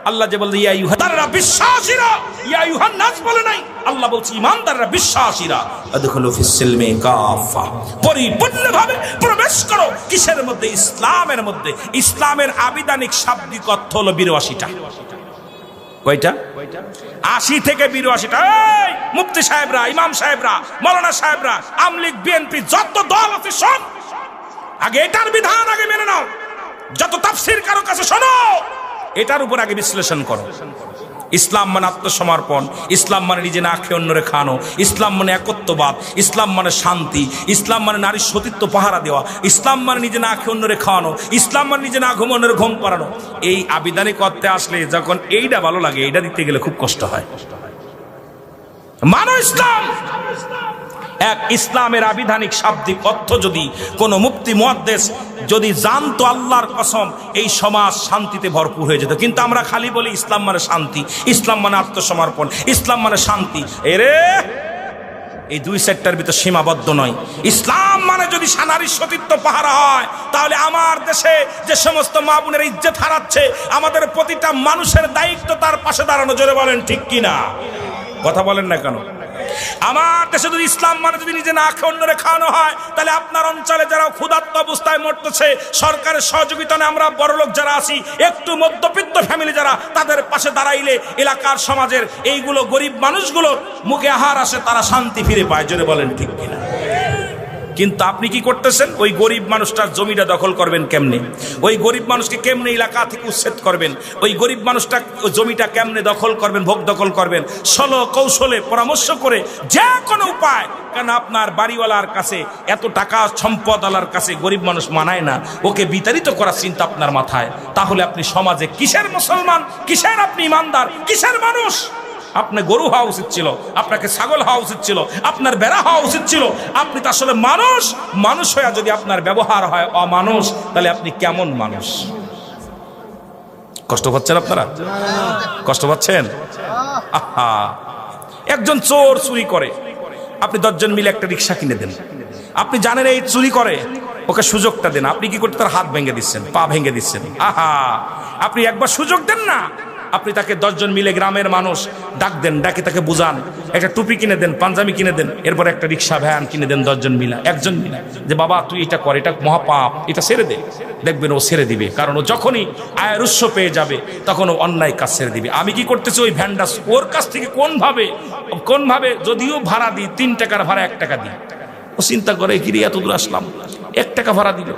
আল্লাহ যে বললেন ইয়া আইয়ুহাল্লাযীনা বিশ্বাসীরা, ইয়া আইয়ুহান নাস বলে নাই, আল্লাহ বলছে ইমানদাররা, বিশ্বাসীরা, আদখুলু ফিস সিলমি কাফা, পরিপূর্ণভাবে প্রবেশ করো। কিসের মধ্যে? ইসলামের মধ্যে। ইসলামের আবিধানিক শাব্দিক অর্থ হলো 82টা। কয়টা? 80 থেকে 82টা। এই মুফতি সাহেবরা, ইমাম সাহেবরা, মাওলানা সাহেবরা, আমলিগ, বিএনপি, যত দল আছে সব আগে এটার বিধান আগে মেনে নাও। যত তাফসীর কারো কাছে শোনো, এটার উপর আগে বিশ্লেষণ করো। ইসলাম মানে আত্মসমর্পণ, ইসলাম মানে নিজে না খেয়ে অন্যরে খানো, ইসলাম মানে একত্ববাদ, ইসলাম মানে শান্তি, ইসলাম মানে নারীর সতীত্ব পাহারা দেওয়া, ইসলাম মানে নিজে না খেয়ে অন্যরে খাওয়ানো, ইসলাম মানে নিজে না ঘুম অন্যরে ঘুম পাড়ানো। এই আবিধানিক অর্থে আসলে যখন এইটা ভালো লাগে, এইটা দিতে গেলে খুব কষ্ট হয়। মানো ইসলাম। এক ইসলামের আবিধানিক শাব্দিক অর্থ যদি কোনো মুফতি মুহাদ্দিস যদি জানতো, আল্লাহর কসম এই সমাজ শান্তিতে ভরপুর হয়ে যেত। কিন্তু আমরা খালি বলি ইসলাম মানে শান্তি, ইসলাম মানে আত্মসমর্পণ, ইসলাম মানে শান্তি। এরে এই দুই সেক্টর ভিতর সীমাবদ্ধ নয়। ইসলাম মানে যদি নারীর সতীত্ব পাহারা হয়, তাহলে আমার দেশে যে সমস্ত মা বোনের ইজ্জত হারাচ্ছে, আমাদের প্রতিটা মানুষের দায়িত্ব তার পাশে দাঁড়ানো। জোরে বলেন ঠিক কিনা? কথা বলেন না কেন? আমার দেশে যদি ইসলাম মানে যদি নিজে না খেয়ে অন্যরে খাওয়ানো হয়, তাহলে আপনার অঞ্চলে যারা ক্ষুধার্ত অবস্থায় মরতেছে, সরকারের সহযোগিতা আমরা বড়লোক যারা আছি, একটু মধ্যবিত্ত ফ্যামিলি যারা, তাদের পাশে দাঁড়াইলে এলাকার সমাজের এইগুলো গরিব মানুষগুলো মুখে আহার আসে, তারা শান্তি ফিরে পায়। জোরে বলেন ঠিক কিনা? কিন্তু আপনি কি করতেছেন? ওই গরিব মানুষটার জমিটা দখল করবেন কেমনে? ওই গরিব মানুষকে কেমনে এলাকা থেকে উচ্ছেদ করবেন? ওই গরিব মানুষটা জমিটা কেমনে দখল করবেন, ভোগ দখল করবেন? ছল কৌশলে পরামর্শ করে যে কোনো উপায়, কারণ আপনার বাড়িওয়ালার কাছে এত টাকা সম্পদওয়ালার কাছে গরিব মানুষ মানায় না, ওকে বিতাড়িত করার চিন্তা আপনার মাথায়। তাহলে আপনি সমাজে কিসের মুসলমান, কিসের আপনি ইমানদার, কিসের মানুষ? আপনার গরু হওয়া উচিত ছিল, আপনাকে ছাগল হওয়া উচিত ছিল, আপনার বেড়া হওয়া উচিত ছিল। আপনি তো আসলে মানুষ। মানুষ হয়ে যদি আপনার ব্যবহার হয় অমানুষ, তাহলে আপনি কেমন মানুষ? কষ্ট পাচ্ছেন আপনারা? কষ্ট পাচ্ছেন? আহা, একজন চোর চুরি করে, আপনি 10 জন মিলে একটা রিক্সা কিনে দেন। আপনি জানেন এই চুরি করে, ওকে সুযোগটা দেন। আপনি কি করতে? তার হাত ভেঙে দিচ্ছেন, পা ভেঙে দিচ্ছেন। আহা, আপনি একবার সুযোগ দেন না। আপনি তাকে 10 জন মিলে গ্রামের মানুষ ডাক দেন, ডাকে তাকে বুঝান, একটা টুপি কিনে দেন, পাঞ্জাবি কিনে দেন, এরপর একটা রিক্সা ভ্যান কিনে দেন 10 জন মিলা, একজন মিলা, যে বাবা তুই এটা কর, এটা মহাপাপ, এটা ছেড়ে দে। দেখবেন ও ছেড়ে দিবে, কারণ ও যখনই আয়ের উৎস পেয়ে যাবে তখন ও অন্যায় কাজ ছেড়ে দিবে। আমি কি করতেছি? ওই ভ্যানটা ওর কাছ থেকে কোনভাবে যদিও ভাড়া দিই, 3 টাকার ভাড়া 1 টাকা দিই, ও চিন্তা করে কি রে এত দূর আসলাম, 1 টাকা ভাড়া দিল,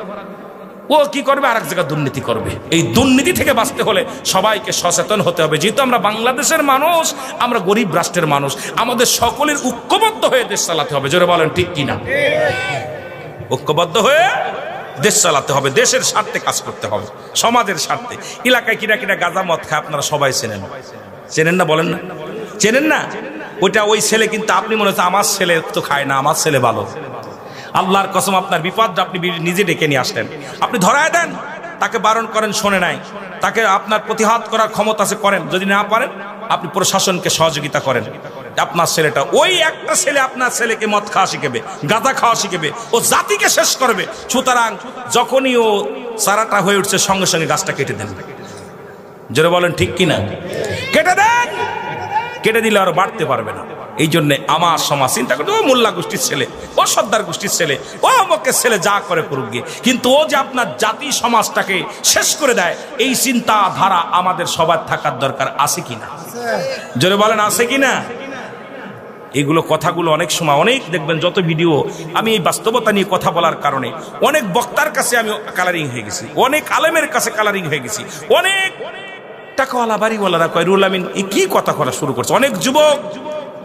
ও কি করবে? আর এক জায়গায় দুর্নীতি করবে। এই দুর্নীতি থেকে বাঁচতে হলে সবাইকে সচেতন হতে হবে। যেহেতু আমরা বাংলাদেশের মানুষ, আমরা গরিব রাষ্ট্রের মানুষ, আমাদের সকলের ঐক্যবদ্ধ হয়ে দেশ চালাতে হবে। জোরে বলেন ঠিক কিনা? ঐক্যবদ্ধ হয়ে দেশ চালাতে হবে, দেশের স্বার্থে কাজ করতে হবে, সমাজের স্বার্থে। এলাকায় কিনা কিনা গাঁজা মদ খায়, আপনারা সবাই চেনেন, চেনেন না? বলেন না, চেনেন না? ওইটা ওই ছেলে, কিন্তু আপনি মনে হচ্ছে আমার ছেলে তো খায় না, আমার ছেলে ভালো। আল্লাহর কসম, আপনার বিপদটা আপনি নিজে ডেকে নিয়ে আসলেন। আপনি ধরায় দেন, তাকে বারণ করেন, শোনে নাই, তাকে আপনার প্রতিহাত করার ক্ষমতা আছে, করেন। যদি না পারেন, আপনি প্রশাসনকে সহযোগিতা করেন। আপনার ছেলেটা, ওই একটা ছেলে আপনার ছেলেকে মদ খাওয়া শিখেবে, গাঁজা খাওয়া শিখেবে, ও জাতিকে শেষ করবে। সুতরাং যখনই ও সারাটা হয়ে উঠছে, সঙ্গে সঙ্গে গাছটা কেটে দেন। জোরে বলেন ঠিক কিনা? কেটে দেন। কেটে দিলে আর বাড়তে পারবে না। এই জন্য আমার সমাজ চিন্তা করতে, ও মোল্লা গোষ্ঠীর ছেলে, ও সর্দার গোষ্ঠীর ছেলে, ও অমকের ছেলে, যা করে করুক গিয়ে, কিন্তু ও যে আপনার জাতি সমাজটাকে শেষ করে দেয়, এই চিন্তা ধারা আমাদের সবার থাকার দরকার আছে কিনা? জোরে বলেন আছে কিনা? এগুলো কথাগুলো অনেক সময় অনেক দেখবেন, যত ভিডিও, আমি এই বাস্তবতা নিয়ে কথা বলার কারণে অনেক বক্তার কাছে আমি কালারিং হয়ে গেছি, অনেক আলেমের কাছে কালারিং হয়ে গেছি, অনেক টাকাওয়ালা বাড়িওয়ালারা কয় রুল আমিন কি কথা করা শুরু করছে। অনেক যুবক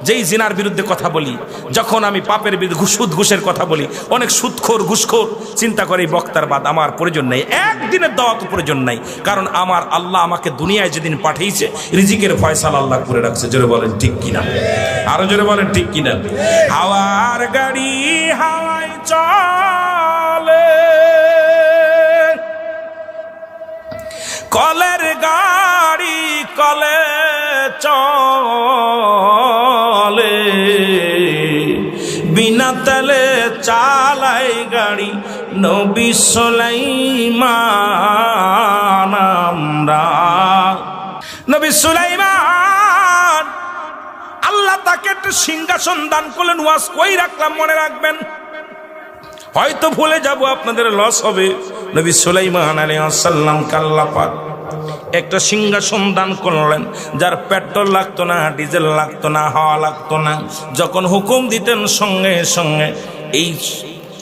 যেই জিনার বিরুদ্ধে কথা বলি, যখন আমি পাপের বিরুদ্ধে সুদ ঘুষের কথা বলি, অনেক সুদখোর ঘুষখোর চিন্তা করে এই বক্তার বাদ আমার প্রয়োজন নাই, একদিনের দাওয়াত প্রয়োজন নাই, কারণ আমার আল্লাহ আমাকে দুনিয়ায় যেদিন পাঠিয়েছে রিজিকের ফয়সালা আল্লাহ করে রাখছে। জোরে বলেন ঠিক কিনা? আরো জোরে বলেন ঠিক কিনা? হাওয়ার গাড়ি হাওয়ায় চলে, কলের গাড়ি কলে চলে, বিনা তেলে চালাই গাড়ি নবী সুলাইমান। আমরা নবী সুলাইমান, আল্লাহ তাকে একটা সিংহাসন দান করলেন। ওয়াজ কই রাখলাম মনে রাখবেন, হয়তো ভুলে যাব, আপনাদের লস হবে। নবী সুলাইমান আলাইহিস সালাম আল্লাহ পাক একটা সিংহাসন দান করলেন, যার পেট্রোল লাগতো না, ডিজেল লাগতো না, হাওয়া লাগতো না। যখন হুকুম দিতেন সঙ্গে সঙ্গে এই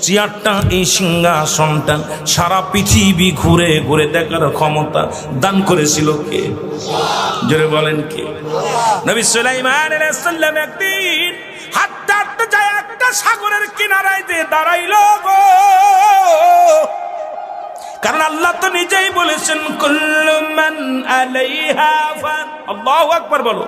চেয়ারটা, এই সিংহাসনটা সারা পৃথিবী ঘুরে ঘুরে দেখার ক্ষমতা দান করেছিল কে? জোরে বলেন কে? নবী সুলাইমান আলাইহিস সালাম একদিন হাঁটতে হাঁটতে যায়, একটা সাগরের কিনারায় যে দাঁড়াইলো গো, কারণ আল্লাহ তো নিজেই বলেছেন কুল্লু মান আলাইহা ফান। আল্লাহু আকবার বলো।